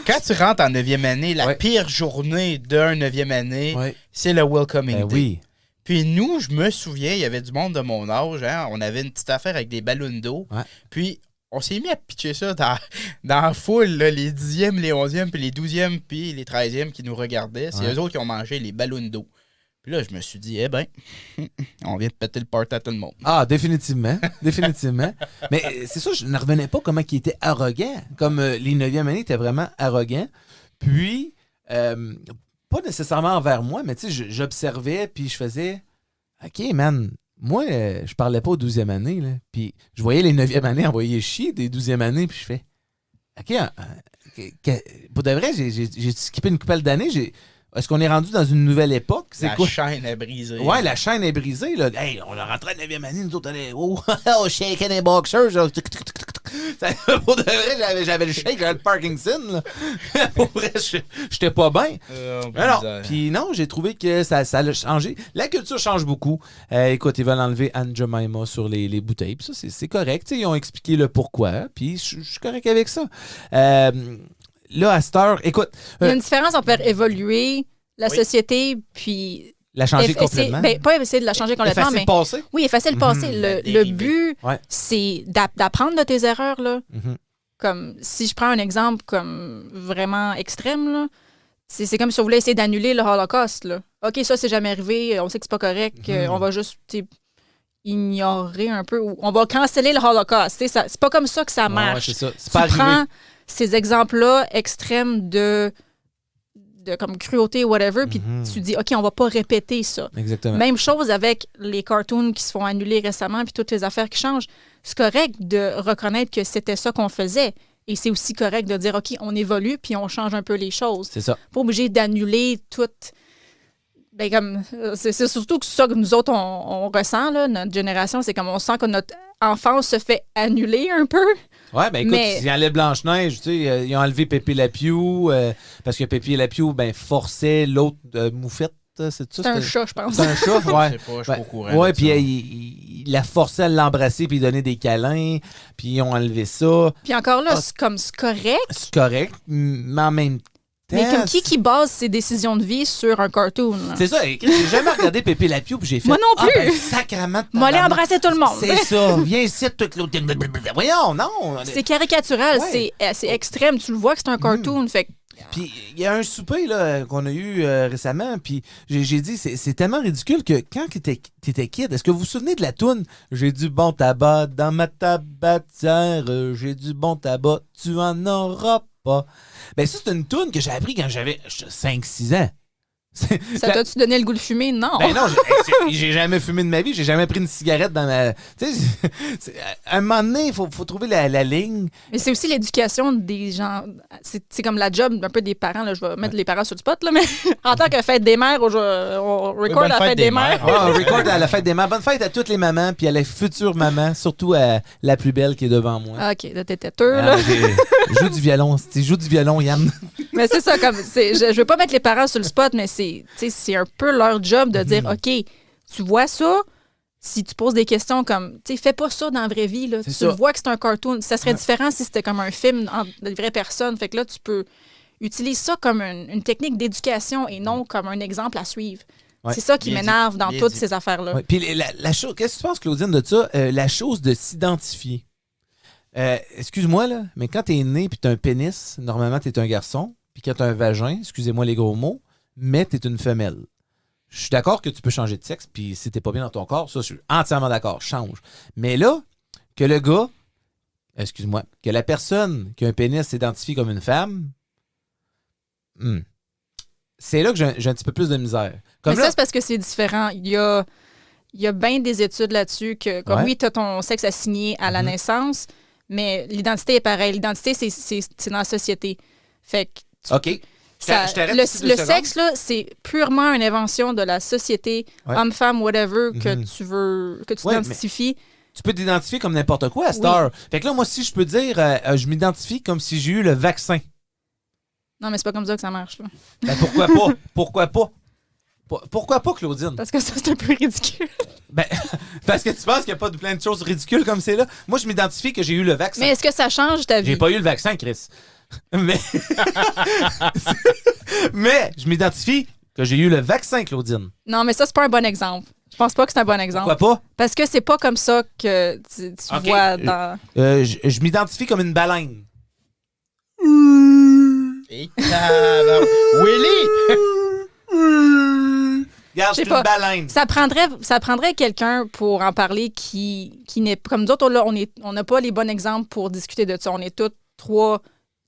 Quand tu rentres en 9e année, la Ouais. pire journée d'un 9e année, Ouais. c'est le Welcoming Ben Day. oui. Puis nous, je me souviens, il y avait du monde de mon âge, hein, on avait une petite affaire avec des ballons d'eau. Ouais. Puis on s'est mis à pitcher ça dans la foule, là, les 10e, les 11e, puis les 12e, puis les 13e qui nous regardaient. C'est Ouais. eux autres qui ont mangé les ballons d'eau. Puis là, je me suis dit, eh ben, on vient de péter le party à tout le monde. Ah, définitivement. Définitivement. Mais c'est ça, je ne revenais pas comment il était arrogant. Comme les 9e années étaient vraiment arrogants. Puis, pas nécessairement envers moi, mais tu sais, j'observais, puis je faisais, OK, man, moi, je parlais pas aux 12e année, là. Puis, je voyais les 9e années envoyer chier des 12e années, puis je fais, OK, pour de vrai, j'ai skippé une couple d'années, est-ce qu'on est rendu dans une nouvelle époque? C'est La quoi? chaîne est brisée. Ouais, la chaîne est brisée. Là. Hey, on est rentré à la 9e année, nous autres, oh, shaking les boxers. Pour de vrai, j'avais le shake, j'avais le Parkinson. Là. Pour vrai, j'étais pas bien. Alors, puis non, j'ai trouvé que ça a changé. La culture change beaucoup. Écoute, ils veulent enlever Aunt Jemima sur les bouteilles. Puis ça, c'est correct. T'sais, ils ont expliqué le pourquoi. Puis je suis correct avec ça. Là, à cette heure, écoute. Il y a une différence entre faire évoluer la Oui. société, puis... La changer complètement. Pas essayer de la changer complètement, Effacer mais... le passé. Oui, effacer le passé. Le dériver. but, Ouais. c'est d'apprendre de tes erreurs, là. Mhm. Comme, si je prends un exemple comme vraiment extrême, là, c'est comme si on voulait essayer d'annuler le Holocauste, là. OK, ça, c'est jamais arrivé, on sait que c'est pas correct, on va juste, ignorer un peu, ou on va canceller le Holocauste. C'est pas comme ça que ça marche. Ouais, c'est ça. C'est Tu pas arrivé. prends ces exemples-là extrêmes de comme cruauté, whatever, puis tu dis, OK, on va pas répéter ça. Exactement. Même chose avec les cartoons qui se font annuler récemment, puis toutes les affaires qui changent. C'est correct de reconnaître que c'était ça qu'on faisait. Et c'est aussi correct de dire, OK, on évolue, puis on change un peu les choses. C'est ça. Pas obligé d'annuler tout. Ben, comme, c'est surtout que ça que nous autres, on ressent, là, notre génération, c'est comme on sent que notre enfance se fait annuler un peu. Ouais, ben écoute, Mais- ils enlèvent Blanche-Neige, tu sais, ils ont enlevé Pépé la Pew, parce que Pépé la Pew, ben, forçait l'autre Moufette, c'est ça? C'est un chat, je pense. C'est un chat, ouais. Je sais pas, je suis pas au courant. Ouais, de puis ça. il la forçait à l'embrasser puis il donnait des câlins, puis ils ont enlevé ça. Puis encore là, Ah. c'est comme c'est correct, C'est correct, mais en même Mais comme qui base ses décisions de vie sur un cartoon? Là? C'est ça. J'ai jamais regardé Pépé la Pew puis j'ai fait. Moi non plus. Ah, ben, sacrament. Moi, aller embrasser tout le monde. C'est ça. Viens ici, toute l'autre. Voyons, non. C'est caricatural, Ouais. c'est extrême. Tu le vois que c'est un cartoon. Fait que Puis il y a un souper là, qu'on a eu récemment, puis j'ai dit, c'est tellement ridicule que quand t'étais kid, est-ce que vous vous souvenez de la toune « J'ai du bon tabac dans ma tabatière, j'ai du bon tabac, tu en auras pas ». Ben ça, c'est une toune que j'ai appris quand j'avais 5-6 ans. ça t'a-tu donné le goût de fumer? Non. Ben non, j'ai jamais fumé de ma vie, j'ai jamais pris une cigarette dans ma... Tu sais, à un moment donné, il faut trouver la ligne. Mais c'est aussi l'éducation des gens. C'est comme la job un peu des parents. Là. Je vais mettre les parents sur le spot, là, mais en tant que fête des mères, on record bonne la fête des mères. Ah, on record à la fête des mères. Bonne fête à toutes les mamans, puis à les futures mamans, surtout à la plus belle qui est devant moi. Ah, OK, là, t'es têteux, là. Je joue du violon. Tu joues du violon, Yann. Mais c'est ça, comme je veux pas mettre les parents sur le spot, mais c'est un peu leur job de dire OK, tu vois ça, si tu poses des questions comme fais pas ça dans la vraie vie, là. Tu ça. le vois que c'est un cartoon. Ça serait différent si c'était comme un film de vraies personnes. Fait que là, tu peux utiliser ça comme une technique d'éducation et non comme un exemple à suivre. Ouais. C'est ça qui Bien m'énerve dans bien toutes dit. ces affaires-là. Ouais. Puis la chose, qu'est-ce que tu penses, Claudine, de ça? La chose de s'identifier. Excuse-moi, là, mais quand t'es né puis t'as un pénis, normalement, t'es un garçon. Puis quand t'as un vagin, excusez-moi les gros mots, mais t'es une femelle. Je suis d'accord que tu peux changer de sexe, puis si t'es pas bien dans ton corps, ça, je suis entièrement d'accord, change. Mais là, que le gars, excuse-moi, que la personne qui a un pénis s'identifie comme une femme, c'est là que j'ai un petit peu plus de misère. Comme Mais là, ça, c'est parce que c'est différent. Il y a bien des études là-dessus que, comme Ouais. oui, tu as ton sexe assigné à la naissance, mais l'identité est pareille. L'identité, c'est dans la société. Fait que OK. ça- Je t'arrête le ici 2 le secondes. sexe, là, c'est purement une invention de la société, Ouais. homme, femme, whatever, que Mhm. tu veux, que tu Ouais, t'identifies. Tu peux t'identifier comme n'importe quoi à cette Oui. heure. Fait que là, moi, si je peux dire, je m'identifie comme si j'ai eu le vaccin. Non, mais c'est pas comme ça que ça marche. Là. Ben pourquoi pas? Pourquoi pas? Pourquoi pas, Claudine? Parce que ça, c'est un peu ridicule. Ben, parce que tu penses qu'il n'y a pas de plein de choses ridicules comme c'est là? Moi, je m'identifie que j'ai eu le vaccin. Mais est-ce que ça change ta vie? J'ai pas eu le vaccin, Chris. Mais, mais je m'identifie que j'ai eu le vaccin, Claudine. Non, mais ça, c'est pas un bon exemple. Je pense pas que c'est un bon exemple. Pourquoi pas? Parce que c'est pas comme ça que tu Ok. vois dans... Je m'identifie comme une baleine. Et Willy! Regarde, Je sais c'est pas. une baleine. Ça prendrait quelqu'un pour en parler qui n'est... Comme nous autres, là, on n'a pas les bons exemples pour discuter de ça. On est tous trois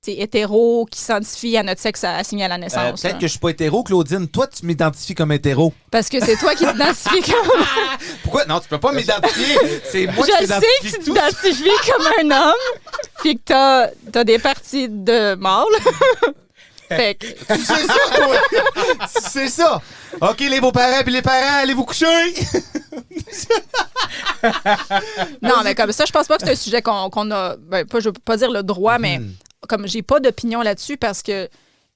hétéros qui s'identifient à notre sexe assigné à la naissance. Peut-être là. que je suis pas hétéro, Claudine. Toi, tu m'identifies comme hétéro. Parce que c'est toi qui t'identifies comme... Pourquoi? Non, tu peux pas m'identifier. C'est moi Je qui sais que tu t'identifie tout. t'identifies comme un homme, puis que t'as des parties de mâle. Fait que... Tu sais ça, toi? C'est ça. OK, les beaux-parents puis les parents, allez vous coucher. Non, mais comme ça, je pense pas que c'est un sujet qu'on a... Ben, je veux pas dire le droit, mais comme j'ai pas d'opinion là-dessus parce que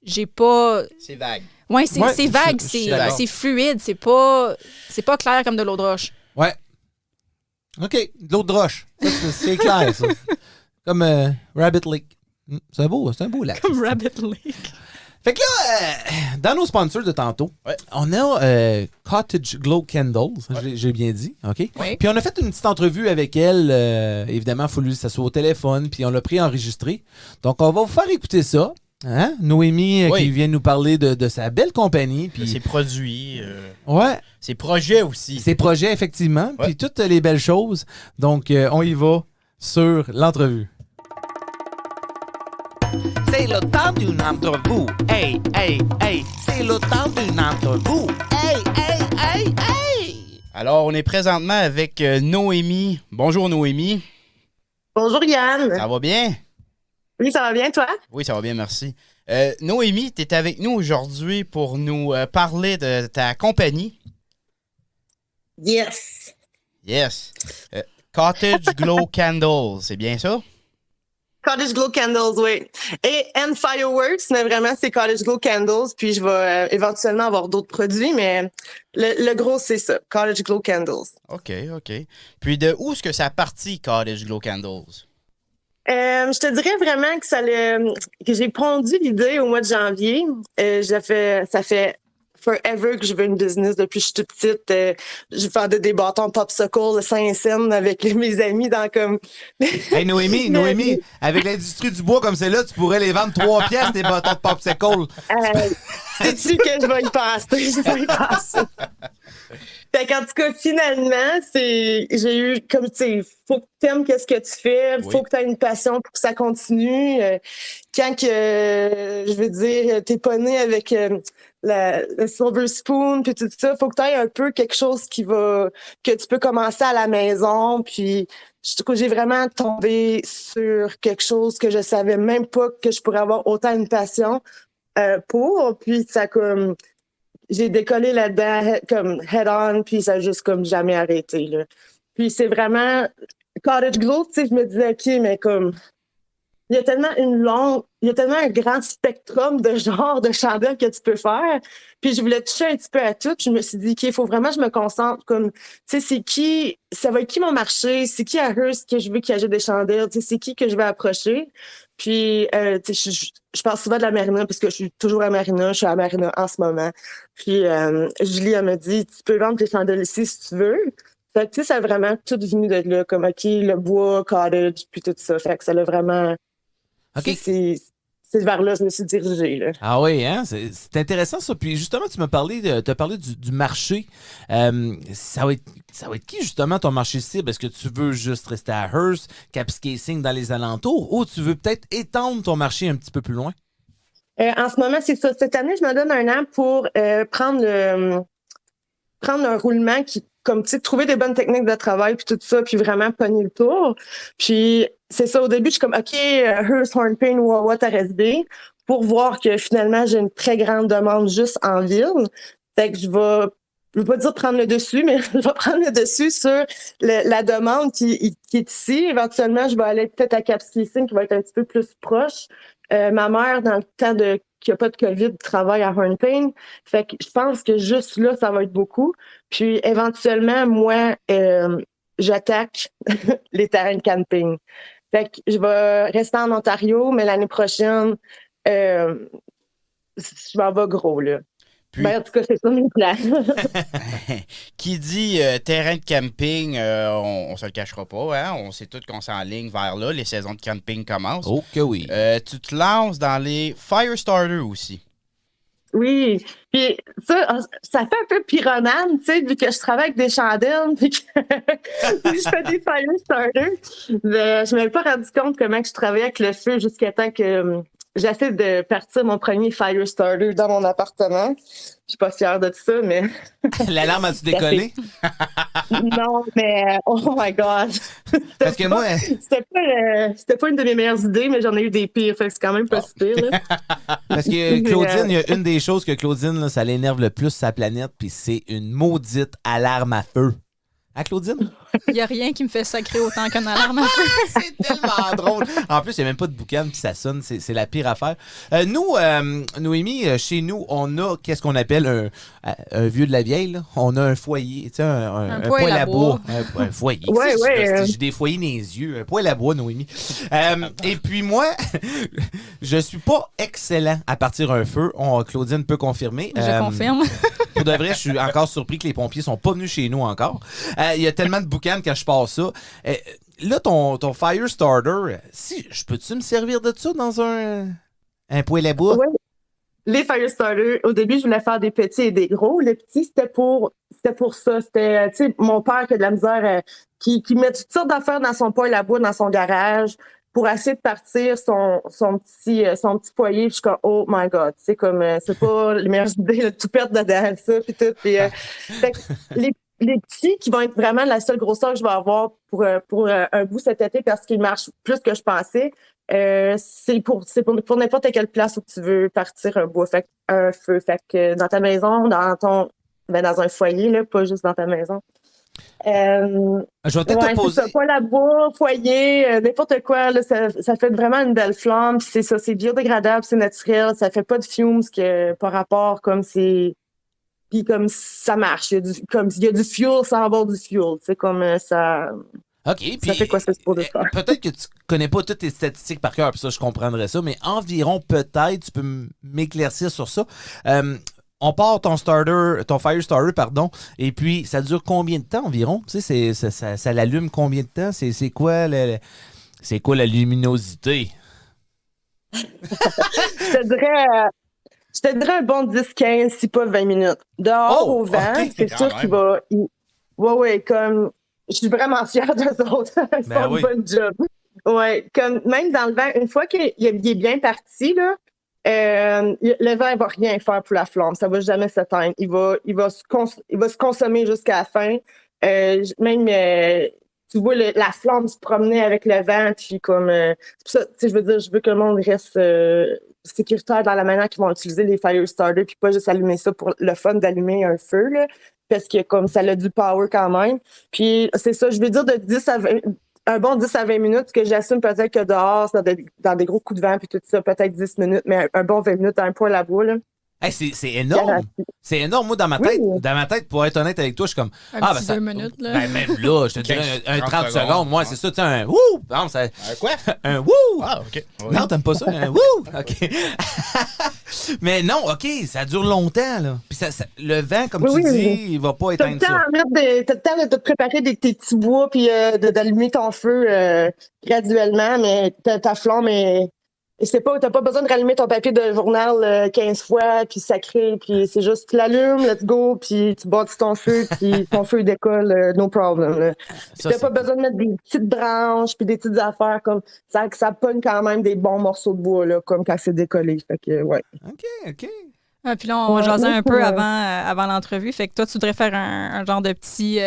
j'ai pas... C'est vague. Ouais, c'est Ouais, vague, je suis d'accord. c'est fluide, c'est pas clair comme de l'eau de roche. Ouais. OK, de l'eau de roche. Ça, c'est clair, ça. Comme Rabbit Lake. C'est un beau lac. Comme Rabbit Lake. Fait que là, dans nos sponsors de tantôt, Ouais. on a Cottage Glow Candles, j'ai bien dit, OK? Oui. Puis on a fait une petite entrevue avec elle, évidemment, il faut que ça soit au téléphone, puis on l'a préenregistré. Donc, on va vous faire écouter ça. Hein? Noémie Oui. qui vient nous parler de sa belle compagnie. Puis, Ses produits, ouais, ses projets aussi. ses projets, effectivement, Ouais. puis toutes les belles choses. Donc, on y va sur l'entrevue. C'est le temps d'une entrevue. Hey, hey, hey. C'est le temps d'une entrevue. Hey, hey, hey, hey. Alors, on est présentement avec Noémie. Bonjour, Noémie. Bonjour Yann. Ça va bien? Oui, ça va bien, toi? Oui, ça va bien, merci. Noémie, tu es avec nous aujourd'hui pour nous parler de ta compagnie. Yes. Yes. Cottage Glow Candles, c'est bien ça? Cottage Glow Candles, oui. Et And Fireworks, mais vraiment, c'est Cottage Glow Candles. Puis je vais éventuellement avoir d'autres produits, mais le gros, c'est ça. Cottage Glow Candles. OK, OK. Puis de où est-ce que ça partit, Cottage Glow Candles? Je te dirais vraiment que j'ai pondu l'idée au mois de janvier. Ça fait forever que je veux une business depuis que je suis toute petite. Je vendais des bâtons popsicle 5 cents avec mes amis dans comme... Hey, Noémie, avec l'industrie du bois comme c'est là, tu pourrais les vendre 3 pièces des bâtons de popsicle. Sais-tu que je vais y passer? Je vais y passer. Fait qu'en tout cas, finalement, j'ai eu, comme tu sais, faut que t'aimes qu'est-ce que tu fais, faut que tu aies une passion pour que ça continue. Quand que, je veux dire, t'es pas né avec le silver spoon puis tout ça, faut que tu aies un peu quelque chose que tu peux commencer à la maison. Puis, j'ai vraiment tombé sur quelque chose que je savais même pas que je pourrais avoir autant une passion pour. Puis, ça comme... J'ai décollé là-dedans comme head-on, puis ça a juste comme jamais arrêté, là. Puis c'est vraiment... Cottage Glow, tu sais, je me disais, OK, mais comme... Il y a tellement un grand spectrum de genres de chandelles que tu peux faire. Puis je voulais toucher un petit peu à tout. Je me suis dit, OK, il faut vraiment que je me concentre comme... Tu sais, ça va être qui mon marché? C'est qui à Hearst que je veux qu'il achète des chandelles? Tu sais, c'est qui que je vais approcher? Puis, tu sais, je parle souvent de la marina parce que je suis toujours à marina. Je suis à marina en ce moment. Puis, Julie, elle me dit, tu peux vendre tes chandelles ici si tu veux. Fait que, tu sais, ça a vraiment tout venu de là, comme, OK, le bois, cottage, puis tout ça. Fait que ça l'a vraiment... OK. C'est vers là que je me suis dirigée, là. Ah oui, hein? C'est intéressant ça. Puis justement, tu m'as parlé du marché. Ça va être qui justement ton marché cible? Est-ce que tu veux juste rester à Hearst, Kapuskasing dans les alentours, ou tu veux peut-être étendre ton marché un petit peu plus loin? En ce moment, c'est ça. Cette année, je me donne un an pour prendre un roulement comme tu sais, trouver des bonnes techniques de travail puis tout ça, puis vraiment pogner le tour. Puis c'est ça, au début, je suis comme, OK, Hearst, Hornpayne, Wawa, RSB, pour voir que finalement, j'ai une très grande demande juste en ville. Fait que je veux pas dire prendre le dessus, mais je vais prendre le dessus sur la demande qui est ici. Éventuellement, je vais aller peut-être à Kapuskasing, qui va être un petit peu plus proche. Ma mère, dans le temps qu'il n'y a pas de COVID, travaille à Hornpayne. Fait que je pense que juste là, ça va être beaucoup. Puis éventuellement, moi, j'attaque les terrains de camping. Fait que je vais rester en Ontario, mais l'année prochaine, je m'en vais gros, là. Puis, Ben, en tout cas, c'est ça mes plans. qui dit terrain de camping, on se le cachera pas, hein? On sait tous qu'on s'enligne vers là. Les saisons de camping commencent. Oh que oui. Tu te lances dans les Firestarter aussi. Oui, puis ça fait un peu pyromane, tu sais, vu que je travaille avec des chandelles, puis que puis je fais des fire starters. Je m'avais pas rendu compte comment que je travaillais avec le feu jusqu'à temps que j'essaie de partir mon premier fire starter dans mon appartement. Je suis pas fière de ça, mais... L'alarme a-tu décollé? Non, mais oh my God! Parce que moi... C'était pas une de mes meilleures idées, mais j'en ai eu des pires, fait que c'est quand même pas si pire, là. Parce que Claudine, il y a une des choses que Claudine, là, ça l'énerve le plus sa planète, puis c'est une maudite alarme à feu. Hein, Claudine? Il n'y a rien qui me fait sacrer autant qu'une alarme à feu. C'est tellement drôle. En plus, il n'y a même pas de boucan puis ça sonne. C'est la pire affaire. Nous, Noémie, chez nous, on a qu'est-ce qu'on appelle un vieux de la vieille. Là. On a un foyer, tu sais, un poêle à bois. Un foyer. Ouais. J'ai des foyers dans les yeux. Un poêle à bois, Noémie. Et puis moi, je suis pas excellent à partir un feu. Claudine peut confirmer. Je confirme. Pour de vrai, je suis encore surpris que les pompiers sont pas venus chez nous encore. Il y a tellement de boucan quand je passe ça. Là, ton Firestarter, si je peux-tu me servir de ça dans un poêle à bois? Ouais. Les Firestarter, au début, je voulais faire des petits et des gros. Les petits, c'était pour ça. C'était, tu sais, mon père qui a de la misère, qui met toutes sortes d'affaires dans son poêle à bois, dans son garage, pour essayer de partir son petit foyer. Puis je suis comme, oh my God, c'est comme, c'est pas les meilleures idées de tout perdre dedans, ça, puis tout. Puis, fait que les petits qui vont être vraiment la seule grosseur que je vais avoir pour un bout cet été parce qu'ils marchent plus que je pensais. C'est pour n'importe quelle place où tu veux partir un bois, fait un feu. Fait que dans ta maison, dans un foyer, là, pas juste dans ta maison. Je vais peut-être te poser. C'est ça, poêle à bois, foyer, n'importe quoi, là, ça fait vraiment une belle flamme. Puis c'est ça, c'est biodégradable, c'est naturel, ça fait pas de fumes par rapport comme c'est. Puis comme ça marche, il y a du fuel sans avoir du fuel, c'est comme ça. OK. Puis, Ça fait quoi ça, c'est pour de faire? Peut-être que tu connais pas toutes tes statistiques par cœur, puis ça, je comprendrais ça, mais environ, peut-être, tu peux m'éclaircir sur ça. On part ton Fire Starter, pardon, et puis ça dure combien de temps environ? Tu sais, ça l'allume combien de temps? C'est quoi la luminosité? Je te dirais un bon 10-15, si pas 20 minutes. Dehors au vent, okay. c'est sûr qu'il va... Ouais, comme... Je suis vraiment fière d'eux autres. Ils font un bon job. Ouais, comme même dans le vent, une fois qu'il est bien parti, là, le vent ne va rien faire pour la flamme. Ça ne va jamais s'éteindre. Il va se consommer jusqu'à la fin. Tu vois la flamme se promener avec le vent. Puis comme, c'est pour ça, je veux que le monde reste sécuritaire dans la manière qu'ils vont utiliser les fire starters, puis pas juste allumer ça pour le fun d'allumer un feu, là, parce que comme ça a du power quand même. Puis c'est ça, je veux dire de 10 à 20, un bon 10 à 20 minutes, que j'assume peut-être que dehors, dans des gros coups de vent, puis tout ça, peut-être 10 minutes, mais un bon 20 minutes à un point là-bas, là. Hey, c'est énorme. C'est énorme. Moi, dans ma tête, pour être honnête avec toi, je suis comme. Petit 2 minutes, là. Ben, même là, je te dirais un 30 secondes. Moi, c'est ça, tu sais, un wouh! Non, ça, Un quoi? Un wouh! Ah, OK. Ouais. Non, t'aimes pas ça? Un wouh! OK. Mais non, OK, ça dure longtemps, là. Puis le vent, comme tu dis, il va pas éteindre ça. T'as le temps de te préparer tes petits bois, puis d'allumer ton feu graduellement, mais ta flamme est. T'as pas besoin de rallumer ton papier de journal 15 fois, puis sacré, puis c'est juste, tu l'allumes, let's go, puis tu bâtis ton feu, puis ton feu décolle, no problem. Là. T'as pas besoin de mettre des petites branches, puis des petites affaires, comme ça pogne quand même des bons morceaux de bois, là, comme quand c'est décollé. Fait que, ouais. OK. Ah, puis là, on jasait un peu avant l'entrevue. Fait que toi, tu voudrais faire un genre de petit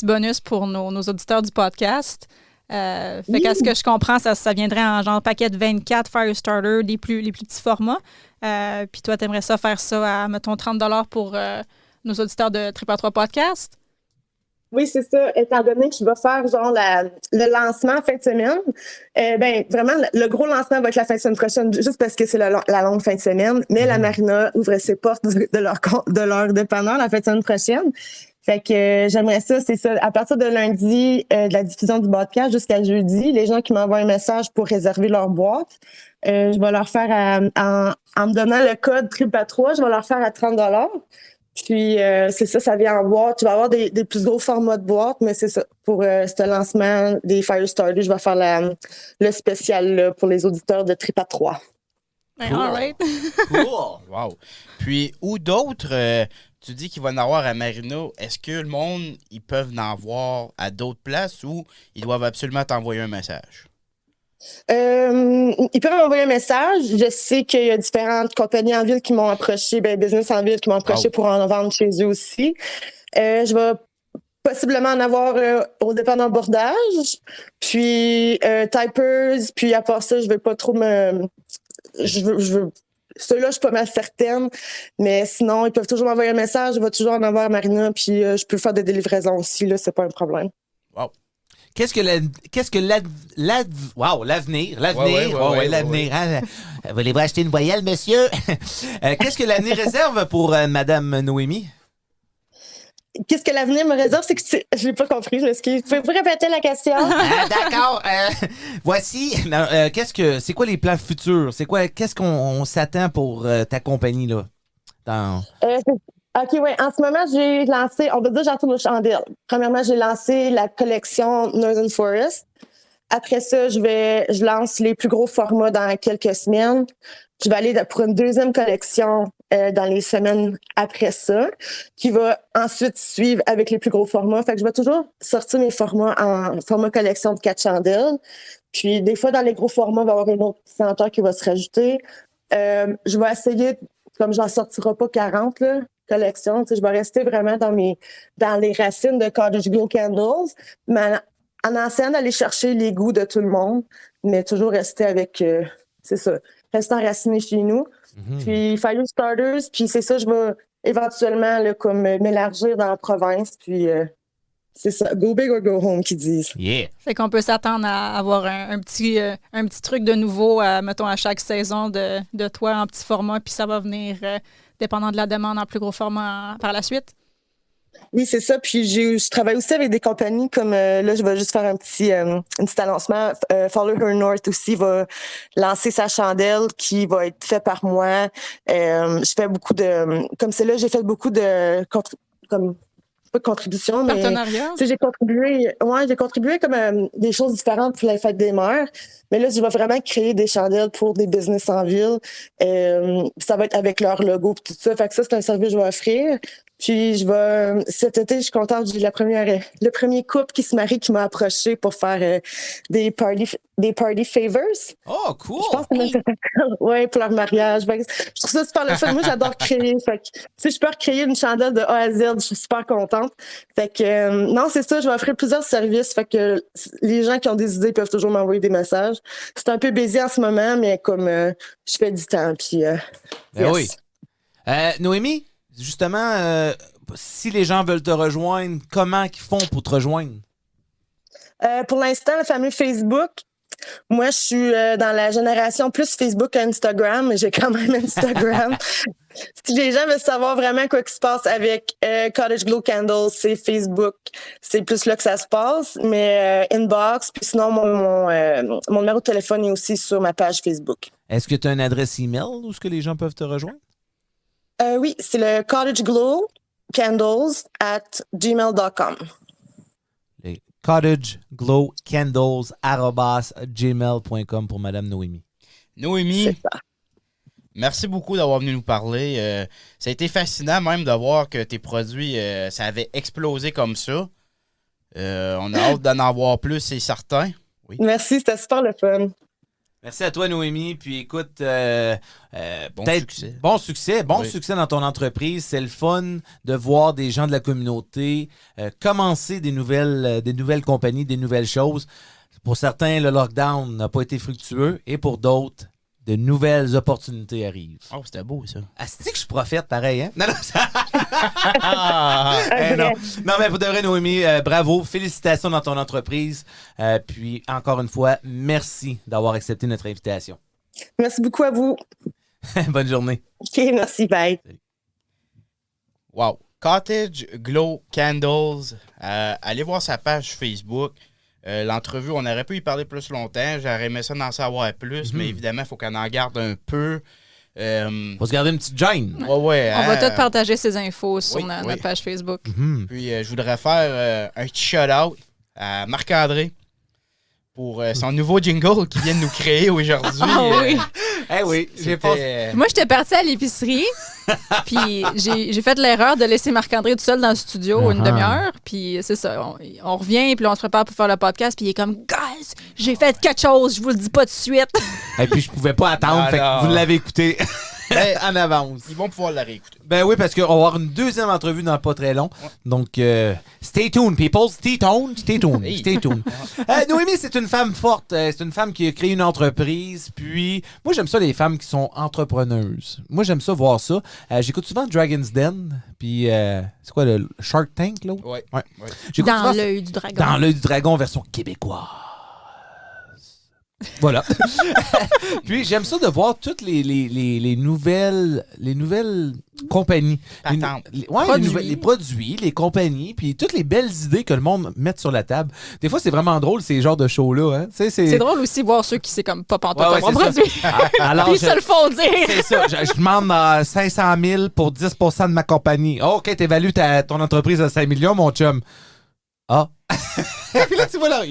bonus pour nos auditeurs du podcast. Fait qu'à ce que je comprends, ça viendrait en genre paquet de 24 Firestarter, les plus petits formats. Puis toi, t'aimerais ça faire ça à, mettons, 30 $ pour nos auditeurs de Trip à 3 Podcast? Oui, c'est ça. Étant donné que je vais faire genre le lancement en fin de semaine, vraiment, le gros lancement va être la fin de semaine prochaine, juste parce que c'est la longue fin de semaine. Mais la Marina ouvre ses portes de leur dépanneur la fin de semaine prochaine. Fait que j'aimerais ça, c'est ça. À partir de lundi, de la diffusion du podcast jusqu'à jeudi, les gens qui m'envoient un message pour réserver leur boîte, je vais leur faire en me donnant le code TRIP3, je vais leur faire à 30 $. Puis c'est ça vient en boîte. Tu vas avoir des plus gros formats de boîte, mais c'est ça. Pour ce lancement des Firestarter, je vais faire le spécial là, pour les auditeurs de Trip à 3. Cool. All right. Cool. Wow. Puis, où d'autres, tu dis qu'il va en avoir à Marina, est-ce que le monde, ils peuvent en avoir à d'autres places ou ils doivent absolument t'envoyer un message? Ils peuvent m'envoyer un message. Je sais qu'il y a différentes compagnies en ville qui m'ont approché, Business en ville qui m'ont approché pour en vendre chez eux aussi. Je vais possiblement en avoir au dépendant bordage, puis typers, puis à part ça, je vais pas trop ceux-là, je suis pas mal certaine, mais sinon, ils peuvent toujours m'envoyer un message, je vais toujours en avoir à Marina, puis je peux faire des livraisons aussi, là, c'est pas un problème. Wow. Qu'est-ce que l'avenir? L'avenir. Hein? Voulez-vous acheter une voyelle, monsieur? Qu'est-ce que l'avenir réserve pour Madame Noémie? Qu'est-ce que l'avenir me réserve? C'est que je l'ai pas compris, je m'excuse. Pouvez-vous répéter la question? D'accord. Voici. C'est quoi les plans futurs? Qu'est-ce qu'on s'attend pour ta compagnie, là? OK, oui. En ce moment, j'ai lancé, on va dire, j'en tourne aux chandelles. Premièrement, j'ai lancé la collection Northern Forest. Après ça, je lance les plus gros formats dans quelques semaines. Je vais aller pour une deuxième collection dans les semaines après ça, qui va ensuite suivre avec les plus gros formats. Fait que je vais toujours sortir mes formats en format collection de 4 chandelles. Puis des fois, dans les gros formats, il va y avoir une autre senteur qui va se rajouter. Je vais essayer, comme j'en sortirai pas 40 là, collections, je vais rester vraiment dans les racines de Cottage Glow Candles, mais en essayant d'aller chercher les goûts de tout le monde, mais toujours rester avec, c'est ça, rester enraciné chez nous. Mm-hmm. Puis Firestarters, puis c'est ça, je vais éventuellement là, comme m'élargir dans la province, puis c'est ça, go big or go home qu'ils disent. Yeah. Fait qu'on peut s'attendre à avoir un petit truc de nouveau, mettons, à chaque saison de toi en petit format, puis ça va venir, dépendant de la demande, en plus gros format par la suite. Oui, c'est ça. Puis je travaille aussi avec des compagnies comme là, je vais juste faire un petit annoncement. Follow Her North aussi va lancer sa chandelle qui va être faite par moi. Je fais beaucoup de comme c'est là, j'ai fait beaucoup de comme pas de contribution, mais Partenariat? tu sais, j'ai contribué comme des choses différentes pour la fête des mères. Mais là, je vais vraiment créer des chandelles pour des business en ville. Ça va être avec leur logo et tout ça. Fait que ça, c'est un service que je vais offrir. Puis cet été, je suis contente, j'ai le premier couple qui se marie qui m'a approché pour faire des party favors. Oh, cool! Je pense que c'est ouais, pour leur mariage. Fait que je trouve ça super le fun. Moi, j'adore créer. Fait que si je peux recréer une chandelle de A à Z, je suis super contente. Fait que non, c'est ça, je vais offrir plusieurs services. Fait que les gens qui ont des idées peuvent toujours m'envoyer des messages. C'est un peu busy en ce moment, mais comme je fais du temps, puis Ben oui. Noémie, justement, si les gens veulent te rejoindre, comment ils font pour te rejoindre? Pour l'instant, le fameux Facebook. Moi, je suis dans la génération plus Facebook qu'Instagram, mais j'ai quand même Instagram. Si les gens veulent savoir vraiment quoi qui se passe avec Cottage Glow Candles, c'est Facebook. C'est plus là que ça se passe, mais inbox. Puis sinon, mon numéro de téléphone est aussi sur ma page Facebook. Est-ce que tu as une adresse email où est-ce que les gens peuvent te rejoindre? Oui, c'est le Cottage Glow Candles @gmail.com. cottageglowcandles@gmail.com pour Madame Noémie. Noémie, C'est ça. merci beaucoup d'avoir venu nous parler. Ça a été fascinant même de voir que tes produits, ça avait explosé comme ça. On a hâte d'en avoir plus, c'est certain. Oui. Merci, c'était super le fun. Merci à toi, Noémie. Puis écoute, Bon succès. Bon Oui. succès dans ton entreprise. C'est le fun de voir des gens de la communauté commencer des nouvelles compagnies, des nouvelles choses. Pour certains, le lockdown n'a pas été fructueux et pour d'autres, de nouvelles opportunités arrivent. Oh, c'était beau, ça. Asti que je profite pareil, hein? Non, non, non. Non, mais pour de vrai, Noémie, bravo. Félicitations dans ton entreprise. Puis, encore une fois, merci d'avoir accepté notre invitation. Merci beaucoup à vous. Bonne journée. OK, merci, bye. Wow. Cottage Glow Candles. Allez voir sa page Facebook. L'entrevue, on aurait pu y parler plus longtemps. J'aurais aimé ça d'en savoir plus, mais évidemment, il faut qu'on en garde un peu. Faut se garder une petite gêne. Ouais, On va tout partager ces infos sur oui, notre page Facebook. Puis, je voudrais faire un petit shout-out à Marc-André pour son nouveau jingle qu'il vient de nous créer aujourd'hui. Ah oui. Eh oui, j'ai pas. Moi, j'étais partie à l'épicerie, puis j'ai fait l'erreur de laisser Marc-André tout seul dans le studio une demi-heure, puis c'est ça. On revient, puis on se prépare pour faire le podcast, puis il est comme « Guys, j'ai fait quelque chose, je vous le dis pas tout de suite. » Et puis, je pouvais pas attendre, fait que vous l'avez écouté Ben, en avance. ils vont pouvoir la réécouter. Ben oui, parce qu'on va avoir une deuxième entrevue dans pas très long. Donc, stay tuned, people. Stay tuned. Stay tuned. Hey. Stay tuned. Noémie, c'est une femme forte. C'est une femme qui a créé une entreprise. Puis, moi, j'aime ça, les femmes qui sont entrepreneuses. Moi, j'aime ça, voir ça. J'écoute souvent Dragon's Den. Puis, c'est quoi, le Shark Tank, là? Ouais. Ouais. Ouais. J'écoute Dans souvent- l'œil du dragon. Dans l'œil du dragon, version québécoise. Voilà. Puis j'aime ça de voir toutes les nouvelles compagnies. Patentes. Les produits, les compagnies, puis toutes les belles idées que le monde met sur la table. Des fois, c'est vraiment drôle, ces genres de shows-là. Hein? C'est drôle aussi de voir ceux qui c'est comme pas pantoute Ouais, un bon c'est ça. produit. Alors, Puis ils se le font dire. c'est ça. Je demande 500 000 pour 10 de ma compagnie. Oh, OK, t'évalues ton entreprise à 5 millions, mon chum. Ah. Puis là, tu vois là,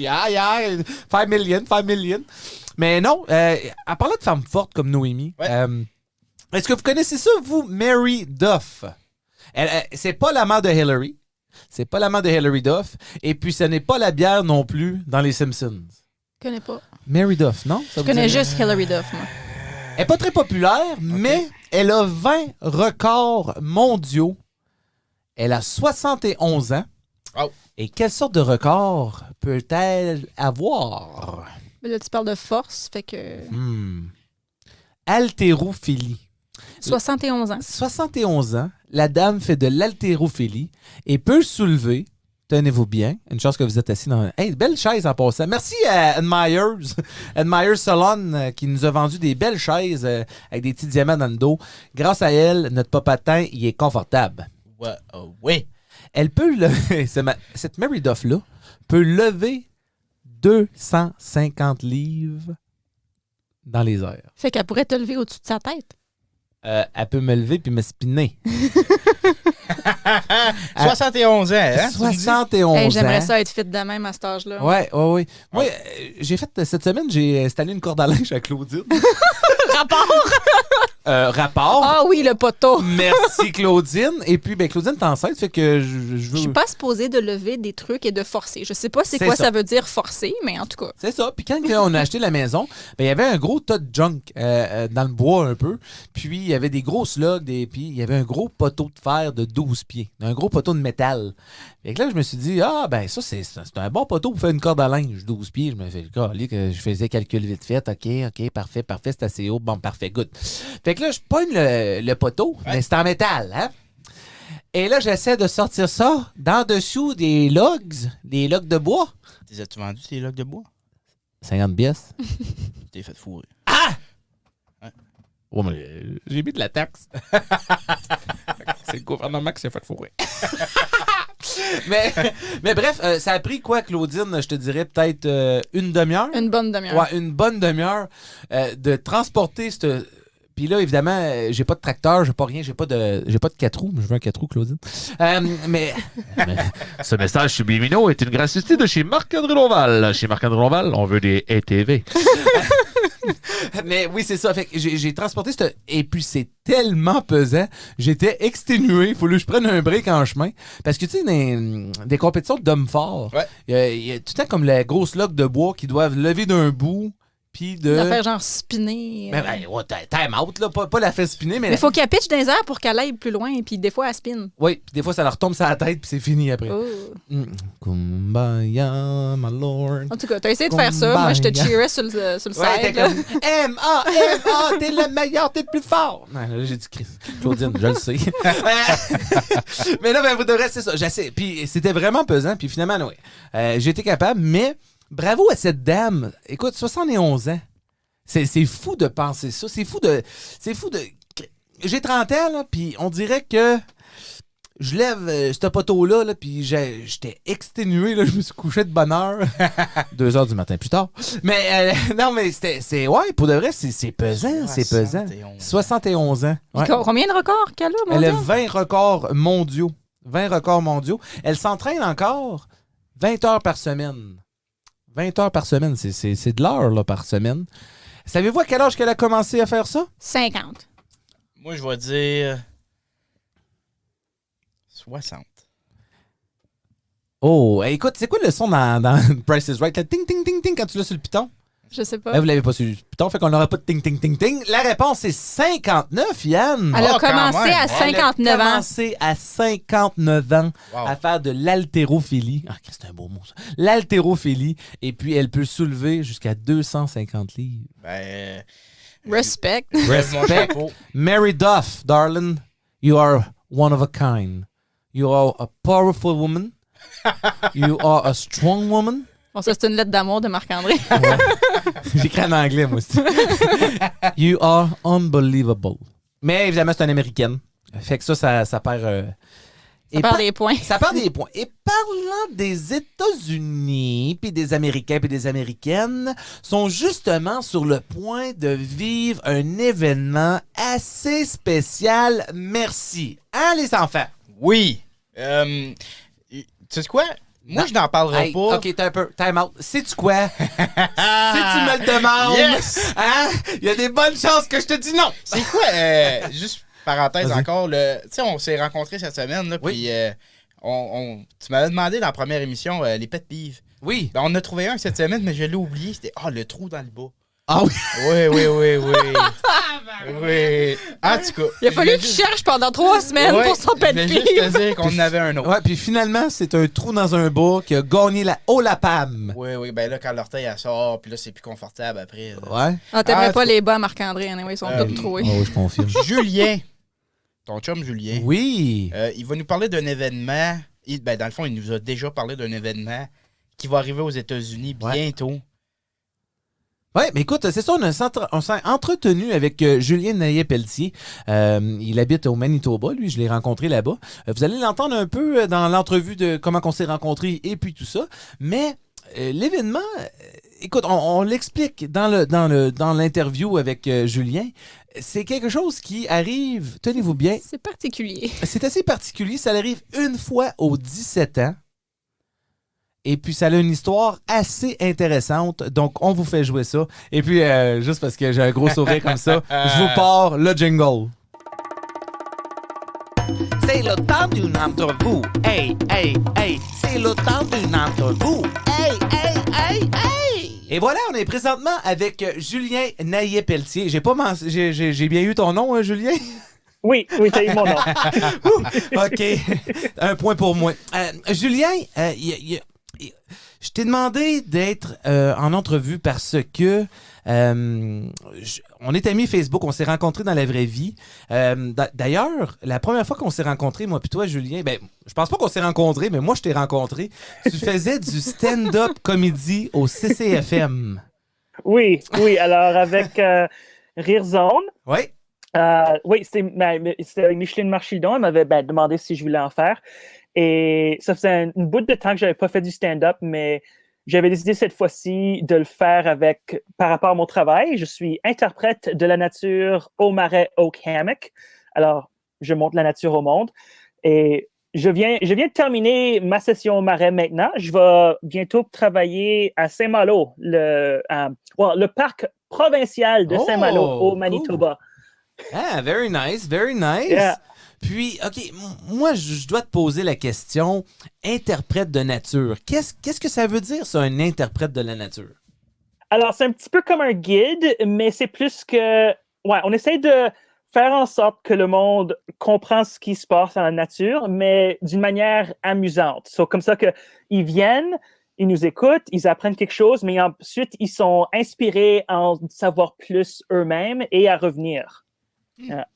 5 million. Mais non, en parlant de femmes fortes comme Noémie, Ouais. est-ce que vous connaissez ça, vous, Mary Duff? C'est pas la mère de Hillary. C'est pas la mère de Hillary Duff. Et puis, ce n'est pas la bière non plus dans Les Simpsons. Je connais pas. Mary Duff, non? Ça Je vous connais dit- juste Hilary Duff, moi. Elle n'est pas très populaire, mais elle a 20 records mondiaux. Elle a 71 ans. Oh. Et quelle sorte de record peut-elle avoir? Mais là, tu parles de force, fait que... Haltérophilie. 71 ans. 71 ans, la dame fait de l'haltérophilie et peut soulever, tenez-vous bien, une chance que vous êtes assis dans... Hey, belle chaise en passant. Merci à Admire Salon qui nous a vendu des belles chaises avec des petits diamants dans le dos. Grâce à elle, notre papatin, il est confortable. Ouais, ouais. elle peut lever, cette Mary Duff-là peut lever 250 livres dans les airs. Fait qu'elle pourrait te lever au-dessus de sa tête. Elle peut me lever puis me spinner. 71 ans, hein? 71 Hey, j'aimerais ans. ça être fit de même à cet âge-là. Ouais. Moi, j'ai fait cette semaine, j'ai installé une corde à linge à Claudine. Rapport. Ah oui, le poteau. Merci Claudine. Et puis, Claudine est enceinte, fait que je veux. Je suis pas supposée de lever des trucs et de forcer. Je sais pas c'est C'est quoi ça. ça veut dire forcer, mais en tout cas. C'est ça. Puis quand on a acheté la maison, il y avait un gros tas de junk dans le bois un peu. Puis il y avait des gros slugs, puis il y avait un gros poteau de fer de 12 pieds. Un gros poteau de métal. Fait que là, je me suis dit, ça, c'est un bon poteau pour faire une corde à linge, 12 pieds. Je me fais que je faisais calcul vite fait. OK, parfait, c'est assez haut. Bon, parfait, good. Fait que là, je pogne le poteau, mais c'est en métal, hein? Et là, j'essaie de sortir ça d'en dessous des logs de bois. Les as-tu vendu, tes logs de bois? 50 pièces. Tu t'es fait fourrer. Ouais, mais j'ai mis de la taxe. C'est le gouvernement qui s'est fait fourrer. mais bref, ça a pris quoi, Claudine? Je te dirais peut-être une demi-heure. Une bonne demi-heure. Ouais, une bonne demi-heure de transporter cette. Puis là, évidemment, j'ai pas de tracteur, j'ai pas rien, j'ai pas de 4 roues. Je veux un 4 roues, Claudine. Mais Ce message subliminaux est une gratuité de chez Marc-André Lonval. Chez Marc-André Lonval, on veut des ATV. Mais oui, c'est ça. Fait que j'ai transporté cette. Et puis, c'est tellement pesant. J'étais exténué. Il faut que je prenne un break en chemin. Parce que, tu sais, des compétitions d'hommes forts, il y a tout le temps comme les grosses logs de bois qui doivent lever d'un bout. Puis de. La faire genre spinner. Time out, là. Pas la faire spinner, mais. Mais faut qu'elle pitche dans les airs pour qu'elle aille plus loin. Puis des fois, elle spinne. Oui, puis des fois, ça leur tombe sur la tête, puis c'est fini après. Oh. Kumbaya, my lord. En tout cas, t'as essayé de faire ça. Moi, je te cheerais sur le Ouais, side. t'es là. comme M.A., t'es le meilleur, t'es le plus fort. Non, là, j'ai dit Claudine, je le sais. Mais là, vous devrez, c'est ça. J'essaie. Puis c'était vraiment pesant. Puis finalement, oui, j'ai été capable. Mais bravo à cette dame. Écoute, 71 ans. C'est fou de penser ça. C'est fou de. J'ai 30 ans, là, puis on dirait que. Je lève ce poteau-là, là, puis j'étais exténué. Là, je me suis couché de bonne heure. 2 heures du matin plus tard. Mais non, mais c'est ouais, pour de vrai, c'est pesant. C'est pesant. 71 ans. Ouais. Combien de records qu'elle a, mon Elle a Dieu? 20 records mondiaux. 20 records mondiaux. Elle s'entraîne encore 20 heures par semaine. 20 heures par semaine, c'est de l'heure là, par semaine. Savez-vous à quel âge qu'elle a commencé à faire ça? 50. Moi, je vais dire 60. Oh, écoute, c'est quoi le son dans Price is Right? Le ting, ting, ting, ting quand tu l'as sur le piton? Je sais pas. Là, vous l'avez pas sur le piton, fait qu'on n'aura pas de ting, ting, ting, ting. La réponse est 59, Yann. Elle a Oh, quand commencé même. à 59 Elle a ans. commencé à 59 ans Wow. à faire de l'haltérophilie. Ah, c'est un beau mot, ça. L'haltérophilie. Et puis, elle peut soulever jusqu'à 250 livres. Ben. Respect. Lève mon Respect. chapeau. Mary Duff, darling, you are one of a kind. You are a powerful woman. You are a strong woman. Bon, ça, c'est une lettre d'amour de Marc-André. J'écris en anglais, moi aussi. You are unbelievable. Mais évidemment, c'est une américaine. Fait que ça perd. Ça perd des points. Ça perd des points. Et parlant des États-Unis, puis des Américains, puis des Américaines, sont justement sur le point de vivre un événement assez spécial. Merci. Hein, les enfants? Oui. Tu sais quoi? Moi, Non. je n'en parlerai Hey, pas. OK, t'as un peu. Time out. Sais-tu quoi? Si tu me le demandes, Yes! hein, il y a des bonnes chances que je te dis non. C'est quoi, juste parenthèse Vas-y. encore, tu sais, on s'est rencontrés cette semaine, là, Oui. puis tu m'avais demandé dans la première émission les pets pives. Oui. Ben, on en a trouvé un cette semaine, mais je l'ai oublié. C'était le trou dans le bas. Ah oui. Oui. Oui. En tout cas. Il a fallu qu'il cherche pendant 3 semaines pour son pet Je vais pive. juste te dire qu'on en avait un autre. Ouais, puis finalement, c'est un trou dans un bas qui a gagné la Olapam. Oui, ben là, quand l'orteil elle sort, puis là, c'est plus confortable après. là. Ouais. Ah, t'aimerais Ah, pas tu- les bas, Marc-André, anyway, ils sont tous troués. Oh, je confirme. Julien, ton chum Julien, Oui. il va nous parler d'un événement. Dans le fond, il nous a déjà parlé d'un événement qui va arriver aux États-Unis Ouais. bientôt. Oui, mais écoute, c'est ça, on s'est entretenu avec Julien Naillet-Pelletier. Il habite au Manitoba, lui, je l'ai rencontré là-bas. Vous allez l'entendre un peu dans l'entrevue de comment on s'est rencontrés et puis tout ça. Mais l'événement, écoute, on l'explique dans l'interview avec Julien. C'est quelque chose qui arrive, tenez-vous bien. C'est particulier. C'est assez particulier, ça arrive une fois aux 17 ans. Et puis, ça a une histoire assez intéressante. Donc, on vous fait jouer ça. Et puis, juste parce que j'ai un gros sourire comme ça, je vous pars le jingle. C'est le temps d'une entrevue. Hey, hey, hey. C'est le temps d'une entrevue. Hey, hey, hey, hey. Et voilà, on est présentement avec Julien Naillet-Pelletier. J'ai bien eu ton nom, Julien? Oui, t'as eu mon nom. OK. Un point pour moi. Julien, je t'ai demandé d'être en entrevue parce que on est amis Facebook, on s'est rencontrés dans la vraie vie. D'ailleurs, la première fois qu'on s'est rencontrés, moi puis toi, Julien, je pense pas qu'on s'est rencontrés, mais moi, je t'ai rencontré. Tu faisais du stand-up comédie au CCFM. Oui, alors avec Rire Zone. Oui. Oui, c'était avec Micheline Marchildon. Elle m'avait demandé si je voulais en faire. Et ça faisait une bout de temps que je n'avais pas fait du stand-up, mais j'avais décidé cette fois-ci de le faire par rapport à mon travail. Je suis interprète de la nature au Marais Oak Hammock. Alors, je montre la nature au monde. Et je viens de terminer ma session au Marais maintenant. Je vais bientôt travailler à Saint-Malo, le parc provincial de Saint-Malo au Manitoba. Cool. Ah, very nice, very nice. Yeah. Puis, OK, moi, je dois te poser la question, interprète de nature. Qu'est-ce que ça veut dire, ça, un interprète de la nature? Alors, c'est un petit peu comme un guide, mais c'est plus que... Ouais, on essaie de faire en sorte que le monde comprend ce qui se passe dans la nature, mais d'une manière amusante. Comme ça qu'ils viennent, ils nous écoutent, ils apprennent quelque chose, mais ensuite, ils sont inspirés à en savoir plus eux-mêmes et à revenir.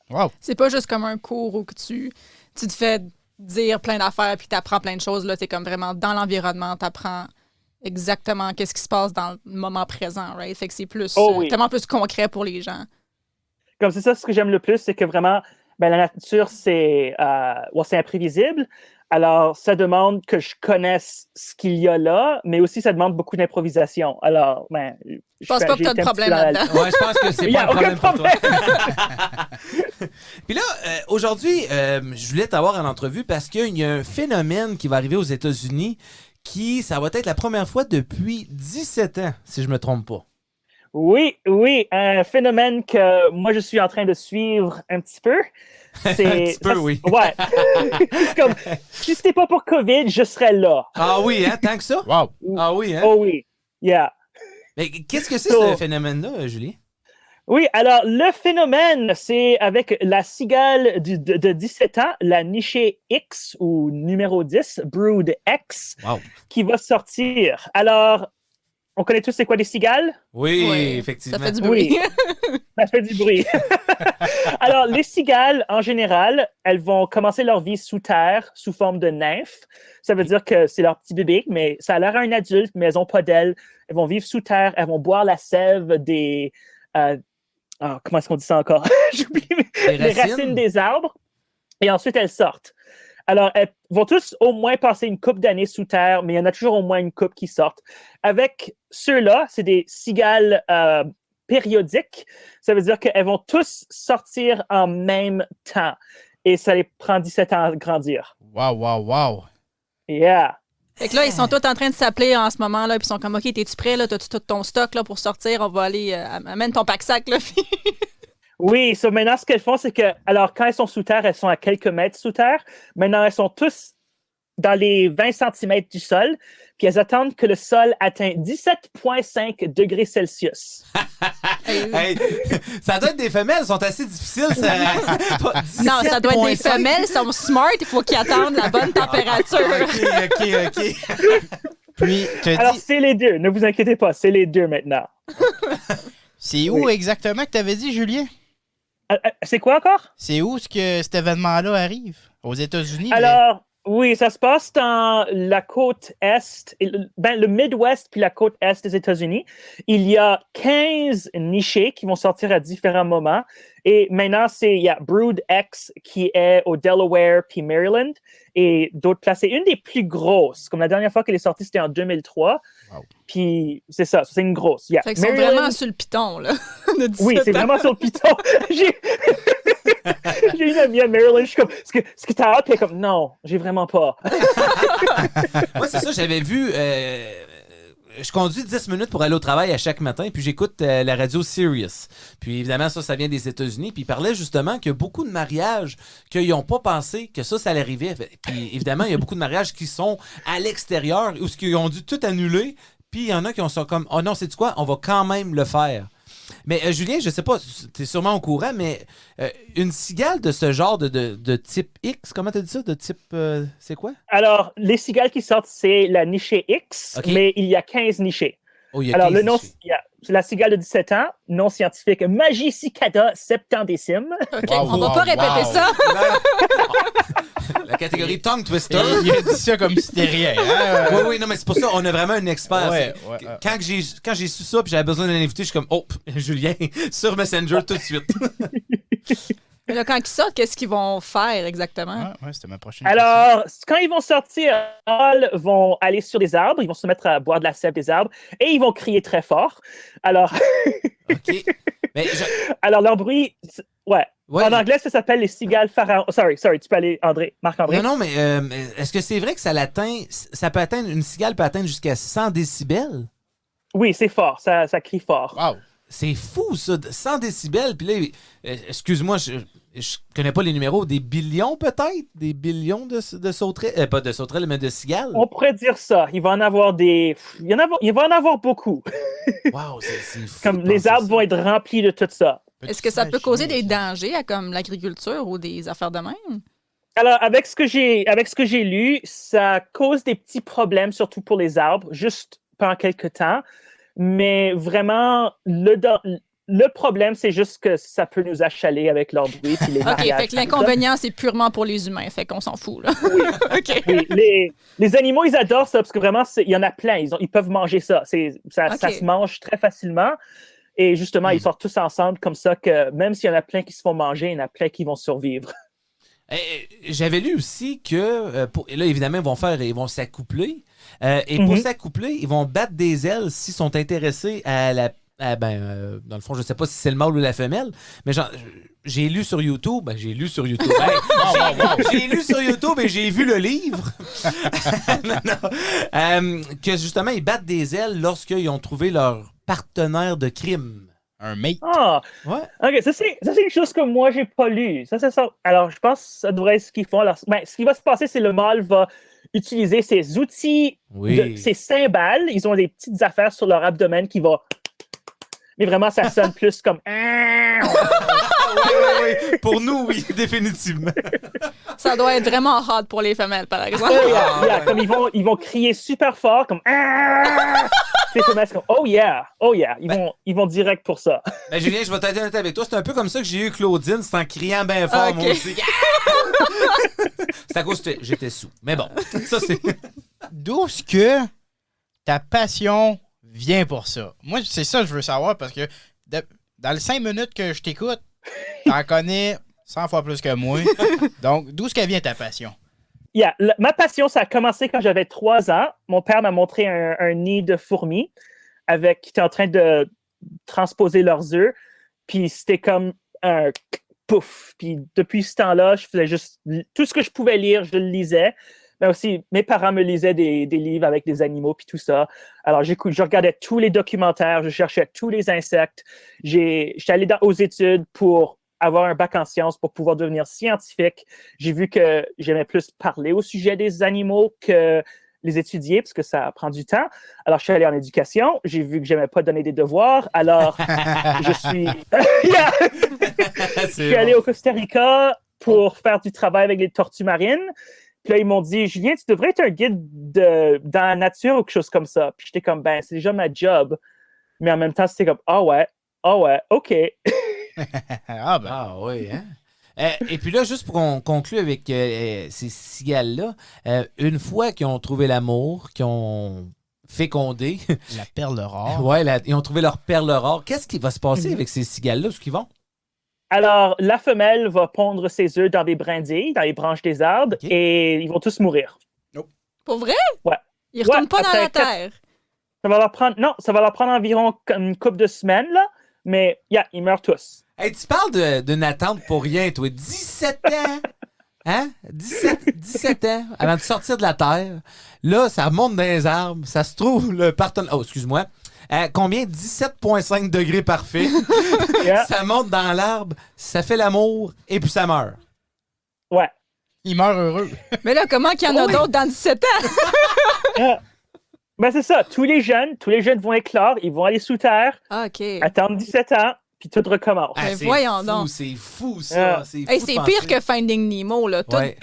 Wow. C'est pas juste comme un cours où que tu te fais dire plein d'affaires puis tu apprends plein de choses. Là, tu es comme vraiment dans l'environnement, tu apprends exactement qu'est-ce qui se passe dans le moment présent. Right? Fait que c'est plus tellement plus concret pour les gens. Comme c'est ça, ce que j'aime le plus, c'est que vraiment, la nature, c'est imprévisible. Alors, ça demande que je connaisse ce qu'il y a là, mais aussi, ça demande beaucoup d'improvisation. Alors, je pense pas que tu as de problème là-dedans. Ouais, je pense que c'est pas un problème pour toi. Puis là, aujourd'hui, je voulais t'avoir en entrevue parce qu'il y a un phénomène qui va arriver aux États-Unis ça va être la première fois depuis 17 ans, si je me trompe pas. Oui, un phénomène que moi, je suis en train de suivre un petit peu. Un petit peu, oui. Ouais. Comme, si c'était pas pour COVID, je serais là. Ah oui, hein, tant que ça? Wow. Ah oui, hein? Oh oui, yeah. Mais qu'est-ce que c'est, ce phénomène-là, Julien? Oui, alors, le phénomène, c'est avec la cigale de 17 ans, la nichée X, ou numéro 10, Brood X, qui va sortir. Alors, on connaît tous c'est quoi des cigales? Oui, effectivement. Ça fait du bruit. Oui, ça fait du bruit. Alors, les cigales, en général, elles vont commencer leur vie sous terre, sous forme de nymphes. Ça veut dire que c'est leur petit bébé, mais ça a l'air à un adulte, mais elles n'ont pas d'ailes. Elles vont vivre sous terre, elles vont boire la sève des... comment est-ce qu'on dit ça encore? J'oublie. Les racines des arbres. Et ensuite, elles sortent. Alors, elles vont tous au moins passer une couple d'années sous terre, mais il y en a toujours au moins une couple qui sortent. Avec ceux-là, c'est des cigales périodiques. Ça veut dire qu'elles vont tous sortir en même temps. Et ça les prend 17 ans à grandir. Wow. Yeah. Fait que là, ils sont tous en train de s'appeler en ce moment-là, puis ils sont comme, OK, t'es-tu prêt, là? T'as-tu tout ton stock là, pour sortir? On va aller, amène ton pack-sac, là. Oui, maintenant, ce qu'elles font, c'est que, alors, quand elles sont sous terre, elles sont à quelques mètres sous terre. Maintenant, elles sont tous dans les 20 cm du sol, puis elles attendent que le sol atteigne 17,5 degrés Celsius. Hey, ça doit être des femelles, elles sont assez difficiles. Non, ça doit être des femelles, elles sont smart, il faut qu'ils attendent la bonne température. OK. Puis, alors, c'est les deux, ne vous inquiétez pas, c'est les deux maintenant. C'est où exactement que tu avais dit, Julien? C'est quoi encore? C'est où que cet événement-là arrive? Aux États-Unis? Alors, Oui, ça se passe dans la côte Est, le Midwest puis la côte Est des États-Unis. Il y a 15 nichés qui vont sortir à différents moments. Et maintenant, il y a Brood X qui est au Delaware puis Maryland et d'autres places. C'est une des plus grosses. Comme la dernière fois qu'elle est sortie, c'était en 2003. Wow. Puis c'est ça, c'est une grosse. Yeah. Fait qu'ils sont vraiment sur le piton, là. Oui, c'est vraiment sur le piton. J'ai une amie à Maryland, je suis comme, est-ce que t'as hâte? Puis elle est comme, non, j'ai vraiment pas. Moi, c'est ça, j'avais vu. Je conduis 10 minutes pour aller au travail à chaque matin, puis j'écoute la radio Sirius. Puis évidemment, ça vient des États-Unis. Puis il parlait justement qu'il y a beaucoup de mariages qu'ils n'ont pas pensé que ça allait arriver. Puis évidemment, il y a beaucoup de mariages qui sont à l'extérieur ou qui ont dû tout annuler. Puis il y en a qui ont ça comme, oh non, c'est quoi? On va quand même le faire. Mais Julien, je sais pas, tu es sûrement au courant, mais une cigale de ce genre de type X, comment tu as dit ça? De type, c'est quoi? Alors, les cigales qui sortent, c'est la nichée X, okay. Mais il y a 15 nichés. Oh, il y a alors, 15 le nom, nichés. C'est la cigale de 17 ans, nom scientifique Magicicada septendicime. OK, on va pas répéter ça. La catégorie tongue twister. Il a dit ça comme si c'était rien. Hein? Oui, non, mais c'est pour ça, on a vraiment un expert. Ouais. Quand j'ai su ça puis j'avais besoin d'un invité, je suis comme, oh, Julien, sur Messenger tout de suite. Mais là, quand ils sortent, qu'est-ce qu'ils vont faire exactement? Ouais, c'était ma prochaine Alors, quand ils vont sortir, ils vont aller sur des arbres, ils vont se mettre à boire de la sève des arbres et ils vont crier très fort. Alors, OK. Mais alors leur bruit, ouais. En anglais, ça s'appelle les cigales pharaons. Sorry, tu peux aller, Marc-André. Non, mais est-ce que c'est vrai que ça peut atteindre, une cigale peut atteindre jusqu'à 100 décibels? Oui, c'est fort, ça crie fort. Wow. C'est fou, ça, 100 décibels. Puis là, excuse-moi, je connais pas les numéros. Des billions, peut-être? Des billions de sauterelles? Pas de sauterelles, mais de cigales? On pourrait dire ça. Il va en avoir il va en avoir beaucoup. Wow, c'est fou. Comme les arbres vont être remplis de tout ça. Est-ce que ça peut causer des dangers à comme l'agriculture ou des affaires de même? Alors, avec ce que j'ai lu, ça cause des petits problèmes, surtout pour les arbres, juste pendant quelques temps. Mais vraiment, le problème, c'est juste que ça peut nous achaler avec leur bruit. Puis les OK, fait que l'inconvénient, c'est purement pour les humains. Fait qu'on s'en fout, là. Oui. OK. Oui, les animaux, ils adorent ça parce que vraiment, il y en a plein. Ils peuvent manger ça. Ça se mange très facilement. Et justement, ils sortent tous ensemble comme ça que même s'il y en a plein qui se font manger, il y en a plein qui vont survivre. J'avais lu aussi que, là, évidemment, ils vont s'accoupler. Et pour s'accoupler, ils vont battre des ailes s'ils sont intéressés à la... dans le fond, je ne sais pas si c'est le mâle ou la femelle, mais j'ai lu sur YouTube. J'ai lu sur YouTube et j'ai vu le livre. Que justement, ils battent des ailes lorsqu'ils ont trouvé leur partenaire de crime. Un mate. Ah! Ouais. OK, ça, c'est une chose que moi, j'ai pas lu. Ça. Alors, je pense que ça devrait être ce qu'ils font. Alors, ce qui va se passer, c'est le mâle va utiliser ses outils, ses cymbales. Ils ont des petites affaires sur leur abdomen qui vont... Mais vraiment, ça sonne plus comme... Oui. Pour nous, oui, définitivement. Ça doit être vraiment hard pour les femelles, par exemple. Comme ils vont crier super fort, comme... Les femelles sont comme, oh yeah. Ils vont direct pour ça. Julien, je vais t'être honnête avec toi. C'est un peu comme ça que j'ai eu Claudine. C'est en criant bien fort, moi aussi. C'est à cause que j'étais sous. Mais bon, ça c'est... D'où est-ce que ta passion vient pour ça? Moi, c'est ça que je veux savoir parce que dans les 5 minutes que je t'écoute, t'en connais 100 fois plus que moi. Donc, d'où est-ce qu'elle vient ta passion? Ma passion, ça a commencé quand j'avais 3 ans. Mon père m'a montré un nid de fourmis qui était en train de transposer leurs œufs. Puis c'était comme un pouf. Puis depuis ce temps-là, je faisais juste tout ce que je pouvais lire, je le lisais. Mais aussi, mes parents me lisaient des livres avec des animaux puis tout ça. Alors, je regardais tous les documentaires, je cherchais tous les insectes. J'étais allé aux études pour avoir un bac en sciences pour pouvoir devenir scientifique. J'ai vu que j'aimais plus parler au sujet des animaux que les étudier, parce que ça prend du temps. Alors, je suis allé en éducation. J'ai vu que j'aimais pas donner des devoirs. Alors, je suis allé au Costa Rica pour faire du travail avec les tortues marines. Puis là, ils m'ont dit, Julien, tu devrais être un guide dans la nature ou quelque chose comme ça. Puis j'étais comme, c'est déjà ma job. Mais en même temps, c'était comme, ah ouais, OK. Ah oui, hein? Et puis là, juste pour qu'on conclue avec ces cigales-là, une fois qu'ils ont trouvé l'amour, qu'ils ont fécondé, La perle rare. ouais, ils ont trouvé leur perle rare, qu'est-ce qui va se passer avec ces cigales-là? Où est-ce qu'ils vont? Alors, la femelle va pondre ses œufs dans des brindilles, dans les branches des arbres, Ok. et ils vont tous mourir. Pour vrai? Ouais. Ils retournent pas dans après la terre. Ça va leur prendre environ une couple de semaines, là, mais ils meurent tous. Hey, tu parles d'une attente pour rien, toi. 17 ans! Hein? 17 ans avant de sortir de la terre. Là, ça monte dans les arbres. Ça se trouve, le partenaire... Oh, excuse-moi. Combien? 17,5 degrés parfait. Yeah. Ça monte dans l'arbre, ça fait l'amour, et puis ça meurt. Ouais. Il meurt heureux. Mais là, comment qu'il y en a d'autres dans 17 ans? Ben, c'est ça. Tous les jeunes vont éclore, ils vont aller sous terre, Ah, OK. attendre 17 ans, puis tout recommence. Ben, c'est voyons fou, donc. c'est fou, ça. C'est fou Hey, de c'est penser. pire que Finding Nemo, là. Tout- Ouais.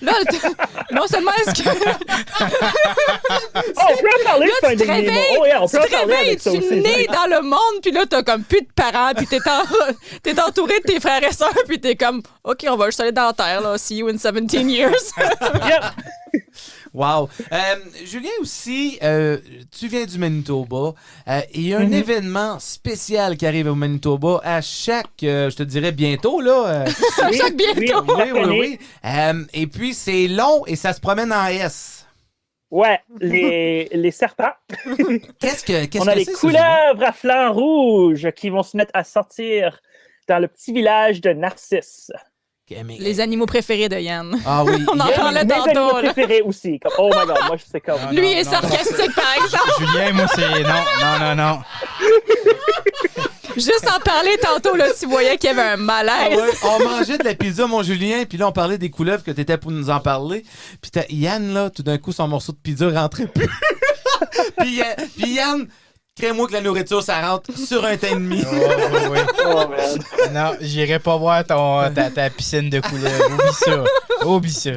Là, non seulement est-ce que Oh, on peut en parler là, de tu te Finding Nemo. réveilles, Oh, yeah, on tu peut en te parler réveilles, avec ça tu aussi. nais dans le monde, puis là, t'as comme plus de parents, puis t'es entouré de tes frères et sœurs, puis t'es comme, OK, on va juste aller dans la terre, là. See you in 17 years. Yeah. Wow. Julien aussi, tu viens du Manitoba. Il y a un événement spécial qui arrive au Manitoba à chaque, je te dirais bientôt, là. Chaque bientôt. Oui. Et puis, c'est long et ça se promène en S. Ouais, les serpents. Qu'est-ce On a que les c'est, ça, couleuvres à flanc rouge qui vont se mettre à sortir dans le petit village de Narcisse. Julien? Mais- Les animaux préférés de Yann. Ah oui. On en Yann- parlait Mes tantôt, animaux là. préférés aussi. Comme, oh my God, moi, je sais comme... Ah, Lui non, est non, sarcastique, par exemple. Julien, moi, c'est... Non. Juste en parler tantôt, là, tu voyais qu'il y avait un Ah malaise. ouais, on mangeait de la pizza, mon Julien, puis là, on parlait des couleuvres que t'étais pour nous en parler. Puis t'as Yann, là, tout d'un coup, son morceau de pizza rentrait plus. puis Yann, crée-moi que la nourriture, ça rentre sur un teint de mie. Oui. Oh, man. Non, j'irai pas voir ta piscine de couleurs. Oublie ça.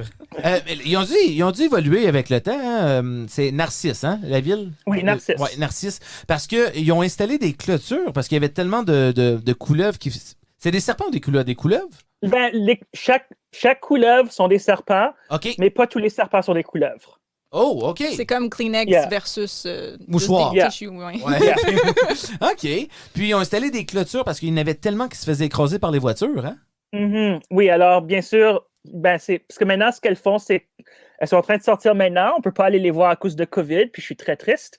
Ils ont dû évoluer avec le temps. Hein? C'est Narcisse, hein, la ville? Oui, Narcisse. Oui, Narcisse. Parce qu'ils ont installé des clôtures, parce qu'il y avait tellement de couleuvres qui... C'est des serpents ou des couleuvres? Des couleuvres? Ben, chaque couleuvre sont des serpents, OK. mais pas tous les serpents sont des couleuvres. Oh, OK. C'est comme Kleenex Yeah. versus Mouchoir. juste des Yeah. tissues, ouais. Ouais. Yeah. OK. Puis ils ont installé des clôtures parce qu'il y en avait tellement qui se faisaient écraser par les voitures, hein? Mhm. Oui, alors, bien sûr, ben, c'est parce que maintenant, ce qu'elles font, c'est elles sont en train de sortir maintenant. On peut pas aller les voir à cause de COVID, puis je suis très triste.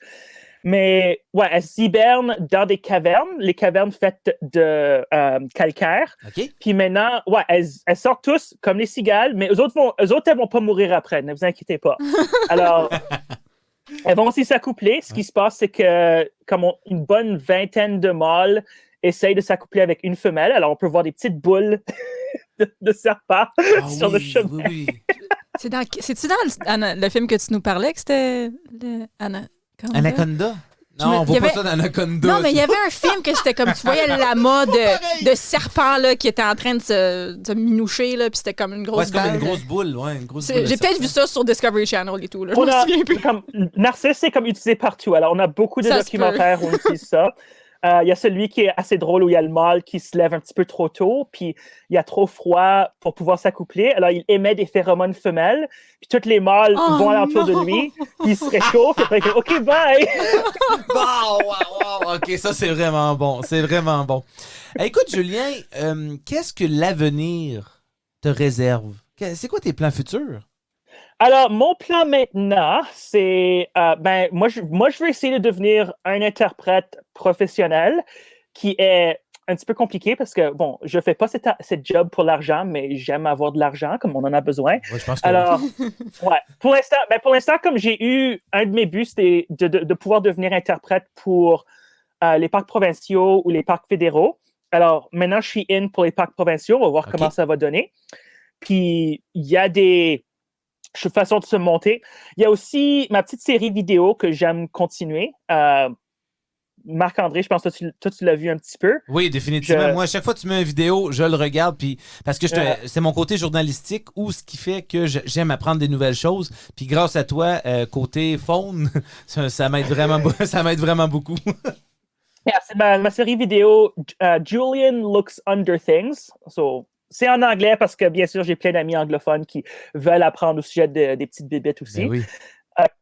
Mais ouais, elles hibernent dans des cavernes, les cavernes faites de calcaire. OK. Puis maintenant, ouais, elles sortent tous comme les cigales, mais eux autres, elles vont pas mourir après, ne vous inquiétez pas. Alors, elles vont aussi s'accoupler. Ce qui se passe, c'est que comme une bonne vingtaine de mâles essayent de s'accoupler avec une femelle. Alors, on peut voir des petites boules de serpents Ah sur le chemin. oui. C'est-tu dans le film que tu nous parlais que c'était le Anaconda? Je Non, me- on il y voit pas avait- ça dans Anaconda. Non, mais il y ça. avait un film que c'était comme, tu voyais l'amas de serpents là, qui était en train de se minoucher, là, puis c'était comme une grosse Ouais, c'est comme balle. une grosse boule, ouais, une grosse boule. de J'ai peut-être serpent. vu ça sur Discovery Channel et tout. Là. Je On me a, souviens plus. comme, Narcisse, c'est comme utilisé partout. Alors, on a beaucoup de Ça se documentaires où on utilise ça. Il y a celui qui est assez drôle où il y a le mâle qui se lève un petit peu trop tôt, puis il y a trop froid pour pouvoir s'accoupler. Alors, il émet des phéromones femelles, puis tous les mâles Oh vont alentour de non! lui, puis ils se réchauffent, et après, OK, bye! Wow. OK, ça, c'est vraiment bon. C'est vraiment bon. Écoute, Julien, qu'est-ce que l'avenir te réserve? C'est quoi tes plans futurs? Alors, mon plan maintenant, c'est, ben, moi, je veux essayer de devenir un interprète professionnel qui est un petit peu compliqué parce que, bon, je fais pas cette job pour l'argent, mais j'aime avoir de l'argent comme on en a besoin. Ouais, je pense que Alors, ouais, pour l'instant, comme j'ai eu, un de mes buts, c'était de pouvoir devenir interprète pour les parcs provinciaux ou les parcs fédéraux. Alors, maintenant, je suis in pour les parcs provinciaux. On va voir OK. comment ça va donner. Puis, il y a des façons de se monter. Il y a aussi ma petite série vidéo que j'aime continuer. Marc-André, je pense que toi, tu l'as vu un petit peu. Oui, définitivement. Je- Moi, à chaque fois que tu mets une vidéo, je le regarde, puis parce que Ouais. c'est mon côté journalistique ou ce qui fait que j'aime apprendre des nouvelles choses. Puis grâce à toi, côté faune, ça m'aide vraiment, ça m'aide vraiment beaucoup. Yeah, c'est ma série vidéo Julian Looks Under Things. So, c'est en anglais parce que, bien sûr, j'ai plein d'amis anglophones qui veulent apprendre au sujet des petites bébites aussi. Ben oui.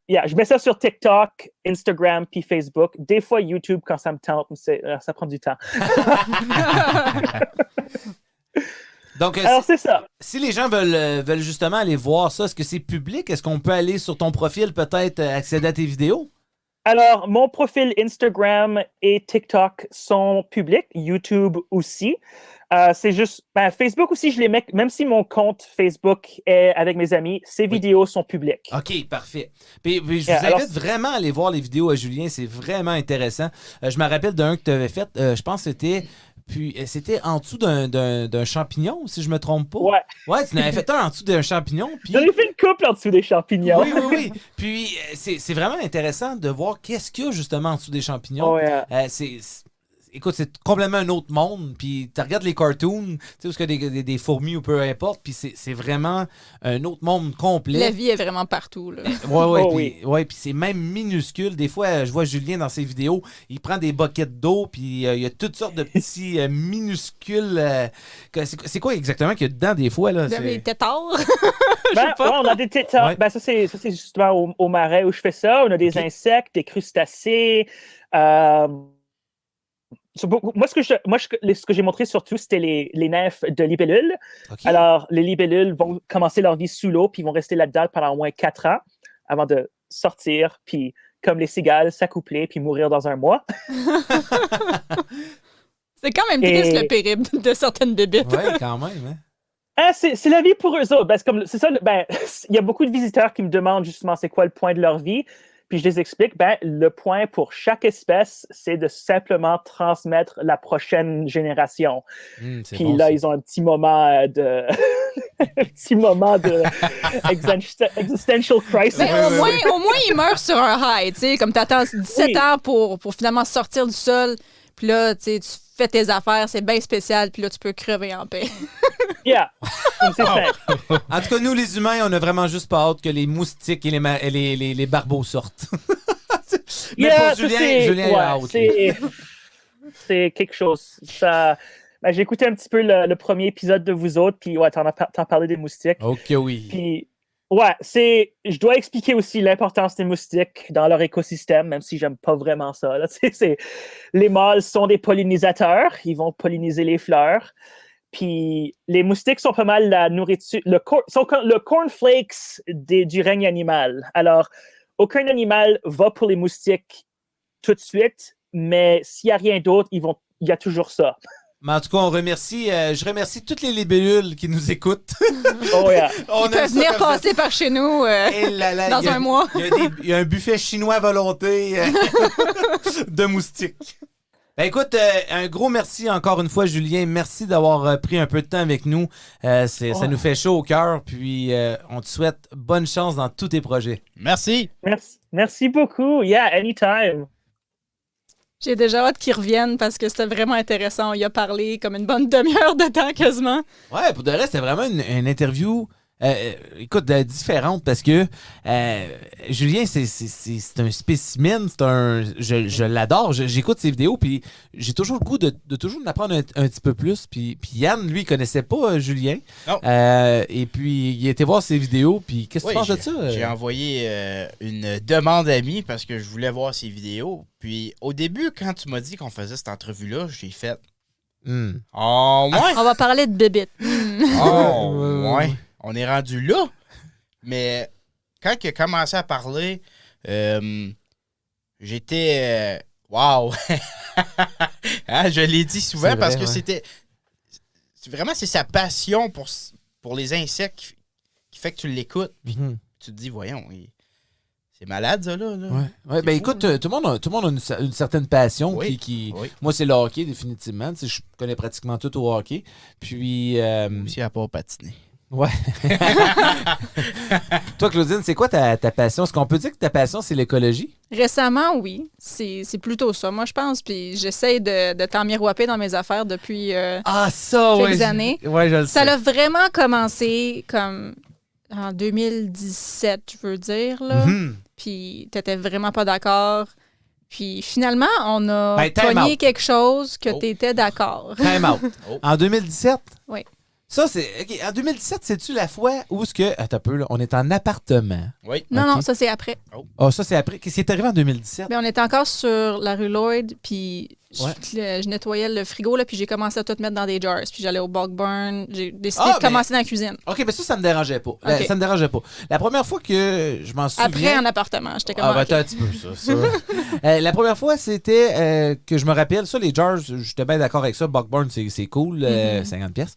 Je mets ça sur TikTok, Instagram, puis Facebook. Des fois, YouTube, quand ça me tente, mais ça prend du temps. Donc, Alors, c'est ça. si les gens veulent justement aller voir ça, est-ce que c'est public? Est-ce qu'on peut aller sur ton profil, peut-être accéder à tes vidéos? Alors, mon profil Instagram et TikTok sont publics, YouTube aussi. C'est juste, Facebook aussi, je les mets, même si mon compte Facebook est avec mes amis, ces vidéos sont publiques. OK, parfait. Puis je vous invite vraiment à aller voir les vidéos à Julien, c'est vraiment intéressant. Je me rappelle d'un que tu avais fait, je pense que c'était en dessous d'un champignon, si je me trompe pas. Ouais. Ouais, tu en avais fait un en dessous d'un champignon. Puis... J'en ai fait une couple en dessous des champignons. Oui. Puis c'est vraiment intéressant de voir qu'est-ce qu'il y a justement en dessous des champignons. Oh, yeah. Écoute, c'est complètement un autre monde. Puis tu regardes les cartoons, tu sais, où il y a des fourmis ou peu importe, puis c'est vraiment un autre monde complet. La vie est vraiment partout, là. Ouais, puis c'est même minuscule. Des fois, je vois Julien dans ses vidéos, il prend des buckets d'eau, puis il y a toutes sortes de petits minuscules. C'est quoi exactement qu'il y a dedans des fois, là? Des tétards. On a des tétards. Ouais. Ça, c'est justement au marais où je fais ça. On a des insectes, des crustacés. Moi, ce que j'ai montré surtout, c'était les nymphes de libellules. Okay. Alors, les libellules vont commencer leur vie sous l'eau, puis ils vont rester là-dedans pendant au moins 4 ans avant de sortir, puis comme les cigales, s'accoupler, puis mourir dans un mois. C'est quand même triste, le périple de certaines bébites. Oui, quand même. Hein? C'est la vie pour eux autres. C'est ça. Il y a beaucoup de visiteurs qui me demandent justement c'est quoi le point de leur vie. Puis je les explique, le point pour chaque espèce, c'est de simplement transmettre la prochaine génération. Puis bon, là, ça. ils ont un petit moment de existential crisis. Mais au moins, ils meurent sur un high, tu sais, comme t'attends 17 ans pour finalement sortir du sol. Puis là, tu sais, tu fais tes affaires, c'est bien spécial, puis là, tu peux crever en paix. Yeah, c'est ça. En tout cas, nous, les humains, on a vraiment juste pas hâte que les moustiques et les barbeaux sortent. Mais pour Julien il a hâte. C'est quelque chose. J'ai écouté un petit peu le premier épisode de vous autres, puis t'en parlais des moustiques. OK, oui. Puis, je dois expliquer aussi l'importance des moustiques dans leur écosystème, même si j'aime pas vraiment ça. Là. Les mâles sont des pollinisateurs, ils vont polliniser les fleurs. Puis les moustiques sont pas mal la nourriture, le cornflakes du règne animal. Alors, aucun animal va pour les moustiques tout de suite, mais s'il n'y a rien d'autre, il y a toujours ça. Mais en tout cas, je remercie toutes les libellules qui nous écoutent. Oh yeah. Ils peuvent venir passer par chez nous dans un mois. Il y a un buffet chinois à volonté de moustiques. Ben écoute, un gros merci encore une fois, Julien. Merci d'avoir pris un peu de temps avec nous. Ça nous fait chaud au cœur. Puis, on te souhaite bonne chance dans tous tes projets. Merci. Merci beaucoup. Yeah, anytime. J'ai déjà hâte qu'ils reviennent parce que c'était vraiment intéressant. On y a parlé comme une bonne demi-heure de temps quasiment. Ouais, pour de reste, c'était vraiment une interview... écoute, différente parce que Julien, c'est un spécimen, je l'adore, j'écoute ses vidéos puis j'ai toujours le goût de toujours en apprendre un petit peu plus. Puis Yann, lui, il connaissait pas Julien. Et puis il était voir ses vidéos. Puis qu'est-ce que tu penses de ça? J'ai envoyé une demande amie parce que je voulais voir ses vidéos. Puis au début, quand tu m'as dit qu'on faisait cette entrevue-là, j'ai fait Oh, ouais! On va parler de bébites. Oh, ouais! On est rendu là. Mais quand il a commencé à parler, j'étais... wow! Hein, je l'ai dit souvent parce que c'était... Vraiment, c'est sa passion pour les insectes qui fait que tu l'écoutes. Puis tu te dis, voyons, c'est malade, ça, là. Ouais, ben écoute, tout le monde a une certaine passion. Oui. Moi, c'est le hockey, définitivement. Tu sais, je connais pratiquement tout au hockey. Puis... aussi à part patiner. Ouais. Toi, Claudine, c'est quoi ta passion? Est-ce qu'on peut dire que ta passion, c'est l'écologie? Récemment, oui. C'est plutôt ça, moi, je pense. Puis j'essaie de t'en miroiter dans mes affaires depuis quelques années. Ouais, je le sais. Ça a vraiment commencé comme en 2017, je veux dire. Là. Puis t'étais vraiment pas d'accord. Puis finalement, on a pogné quelque chose que t'étais d'accord. Time out. En 2017? Oui. Ça, c'est. OK, en 2017, c'est-tu la fois où ce que. Attends un peu, là, on est en appartement. Oui. Non, Ok. non, ça, c'est après. Ah, ça, c'est après. Qu'est-ce qui est arrivé en 2017? Mais on était encore sur la rue Lloyd, puis Ouais. je nettoyais le frigo, là, puis j'ai commencé à tout mettre dans des jars. Puis j'allais au bulk burn. J'ai décidé Ah, de commencer dans la cuisine. OK, mais ça me dérangeait pas. OK. Ça me dérangeait pas. La première fois que je m'en souviens. Après, en appartement. J'étais comme. Ah, ben, OK. attends un petit peu, ça. La première fois, c'était que je me rappelle, ça, les jars, j'étais bien d'accord avec ça. Buckburn, c'est cool, 50 pièces.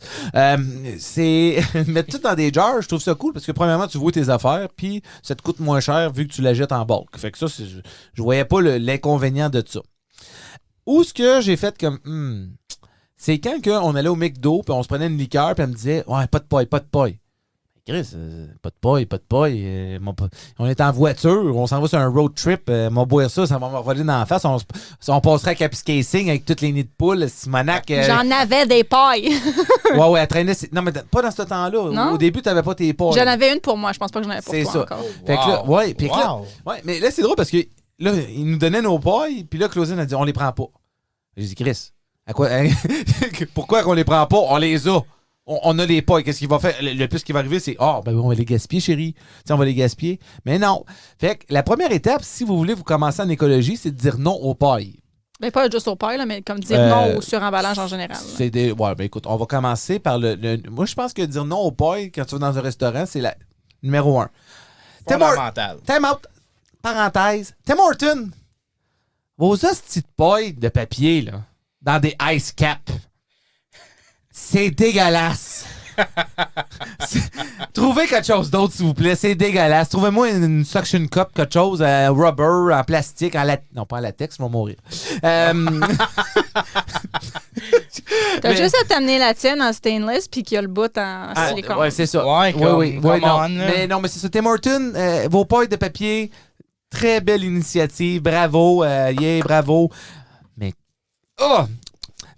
C'est mettre tout dans des jars, je trouve ça cool parce que, premièrement, tu vois tes affaires, puis ça te coûte moins cher vu que tu la jettes en bulk. Fait que ça, je voyais pas l'inconvénient de ça. Où ce que j'ai fait comme, c'est quand on allait au McDo, puis on se prenait une liqueur, puis elle me disait, ouais, pas de paille, pas de paille. Chris, pas de paille, pas de paille. On est en voiture, on s'en va sur un road trip. Mon boire ça va me voler dans la face. On passerait à Capscasing avec toutes les nids de poules. Simonac. J'en avais des pailles. Ouais, elle traînait. Non, mais pas dans ce temps-là. Non? Au début, t'avais pas tes pailles. J'en avais une pour moi. Je pense pas que j'en avais pour C'est toi ça. encore. Fait que là, ouais, puis là, Wow. ouais, mais là, c'est drôle parce que là, ils nous donnaient nos pailles, puis là, Claudine a dit, on les prend pas. J'ai dit, Chris, à quoi, pourquoi qu'on les prend pas? On les a. On a les pailles. Qu'est-ce qu'il va faire? Le plus qui va arriver, c'est ben on va les gaspiller, chérie. T'sais, on va les gaspiller. Mais non. Fait que la première étape, si vous voulez vous commencer en écologie, c'est de dire non aux pailles. Ben, pas juste aux pailles, là, mais comme dire non au suremballage en général. là. C'est des. Ouais, ben écoute, on va commencer par moi, je pense que dire non aux pailles quand tu vas dans un restaurant, c'est la numéro 1. Fondamental. Time out. Parenthèse. Tim Horton. Vos hosties de paille de papier, là, dans des ice caps. C'est dégueulasse. Trouvez quelque chose d'autre, s'il vous plaît. C'est dégueulasse. Trouvez-moi une suction cup, quelque chose, rubber, en plastique, non, pas en latex, je vais mourir. T'as mais- juste à t'amener la tienne en stainless puis qu'il y a le bout en silicone. Ouais, c'est ça. Ouais, comme- oui, come non. on, là. Mais non, mais c'est ça. Tim Horton, vos pailles de papier, très belle initiative. Bravo. Bravo. Mais, tu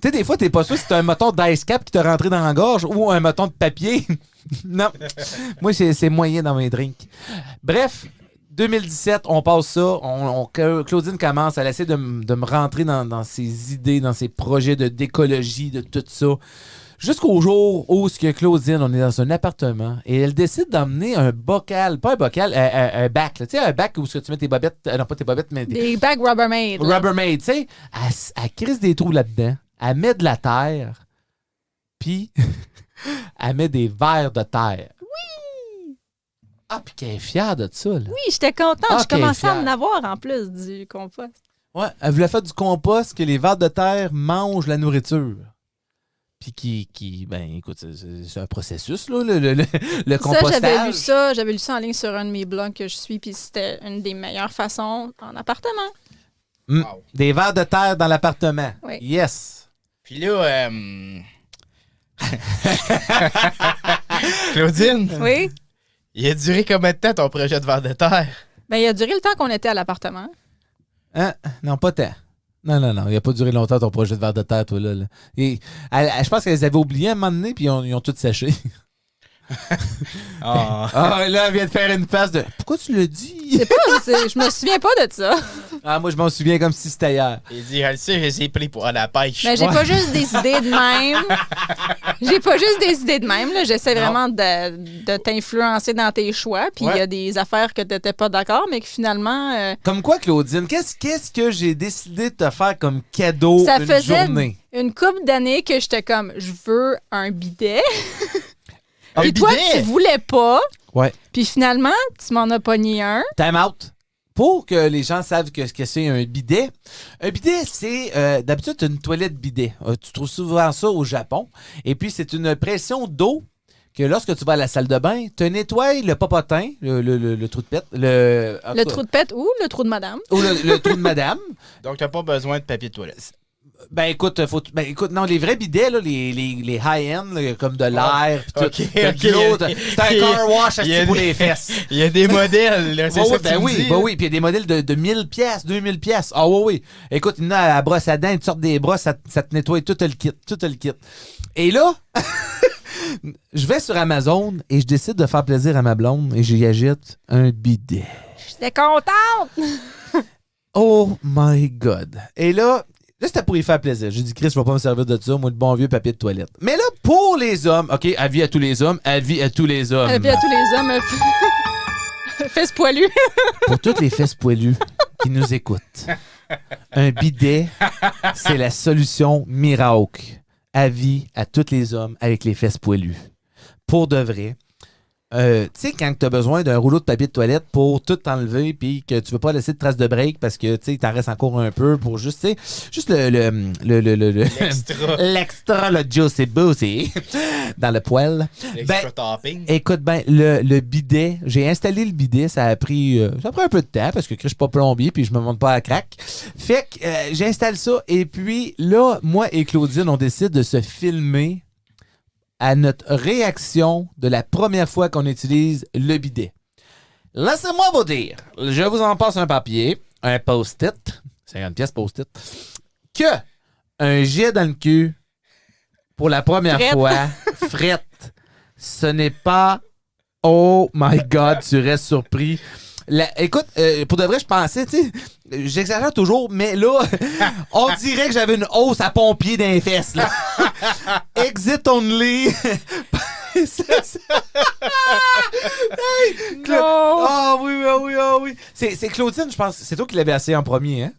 sais, des fois, t'es pas sûr si t'as un moton d'ice cap qui t'a rentré dans la gorge ou un moton de papier. Non. Moi, c'est moyen dans mes drinks. Bref, 2017, on passe ça. Claudine commence, elle essaie de me rentrer dans ses idées, dans ses projets d'écologie, de tout ça. Jusqu'au jour où, ce que Claudine, on est dans un appartement et elle décide d'emmener un bocal, pas un bocal, un bac. Tu sais, un bac où ce que tu mets tes bobettes, non pas tes bobettes, mais Des bags Rubbermaid. là. Rubbermaid, tu sais. Elle crisse des trous là-dedans, elle met de la terre, puis elle met des vers de terre. Oui! Ah, puis qu'elle est fière de ça, là. Oui, j'étais contente. Ah, je commençais à fière. en avoir en plus du compost. Ouais, elle voulait faire du compost, que les vers de terre mangent la nourriture. Puis ben écoute, c'est un processus, là, le compostage. Ça, j'avais lu ça en ligne sur un de mes blogs que je suis, puis c'était une des meilleures façons en appartement. Wow. Des vers de terre dans l'appartement. Oui. Yes. Puis là, Claudine, Oui. il a duré combien de temps ton projet de vers de terre? Ben, il a duré le temps qu'on était à l'appartement. Hein? Non, pas tant. Non, il n'a pas duré longtemps ton projet de vers de terre, toi, là. Et, je pense qu'elles avaient oublié à un moment donné, puis ils ont tout séché. Ah, là, elle vient de faire une face de. Pourquoi tu le dis? Je me souviens pas de ça. Ah, moi, je m'en souviens comme si c'était hier. Il dit, je le sais, je les ai pris pour aller à la pêche. Mais j'ai pas juste des idées de même. J'ai pas juste des idées de même. Là. J'essaie vraiment de t'influencer dans tes choix. Puis il y a des affaires que t'étais pas d'accord, mais que finalement. Comme quoi, Claudine? Qu'est-ce que j'ai décidé de te faire comme cadeau Ça une faisait journée? une couple d'années que j'étais comme, je veux un bidet. Un Puis toi, bidet? tu voulais pas. Ouais. Puis finalement, tu m'en as pogné un. Time out. Pour que les gens savent ce que c'est un bidet c'est d'habitude une toilette bidet. Tu trouves souvent ça au Japon. Et puis, c'est une pression d'eau que lorsque tu vas à la salle de bain, tu nettoies le popotin, le trou de pète. Le Trou de pète ou le trou de madame. Ou le trou de madame. Donc, t'as pas besoin de papier de toilette. Ben écoute, non, les vrais bidets, là, les high-end, là, comme de l'air, pis tout, Ok, de l'eau, c'est un car wash il y a pour des- les fesses. Il y a des modèles, là, c'est Ouais, ça ouais, que ben tu me oui, dis, ben là? oui, puis il y a des modèles de 1000 pièces, 2000 pièces. Ah oui. Écoute, il y en a à la brosse à dents, une sorte des brosses, ça te nettoie tout le kit. Et là, je vais sur Amazon et je décide de faire plaisir à ma blonde et j'y agite un bidet. J'étais contente. Oh my God. Et là, Là, c'était pour y faire plaisir. J'ai dit, Chris, je vais pas me servir de ça, moi, le bon vieux papier de toilette. Mais là, pour les hommes, OK, avis à tous les hommes, avis à tous les hommes. Avis à tous les hommes. Fesses poilues. Pour toutes les fesses poilues qui nous écoutent, un bidet, c'est la solution miracle. Avis à tous les hommes avec les fesses poilues. Pour de vrai. Tu sais, quand tu as besoin d'un rouleau de papier de toilette pour tout t'enlever puis que tu veux pas laisser de traces de break parce que tu sais, t'en restes encore un peu pour juste, tu sais, juste l'extra, le juicy boozy dans le poêle. L'extra topping. Écoute bien, le bidet, j'ai installé le bidet, ça a pris un peu de temps parce que je suis pas plombier puis je me monte pas à crack. Fait que j'installe ça et puis là, moi et Claudine, on décide de se filmer à notre réaction de la première fois qu'on utilise le bidet. Laissez-moi vous dire, je vous en passe un papier, un post-it, 50 pièces post-it, que un jet dans le cul pour la première fois, frette, ce n'est pas « Oh my God, tu restes surpris ». Écoute, pour de vrai, je pensais, tu sais, j'exagère toujours, mais là, on dirait que j'avais une hausse à pompier dans les fesses, là. Exit only. Ah oui. C'est Claudine, je pense. C'est toi qui l'avais essayé en premier, hein?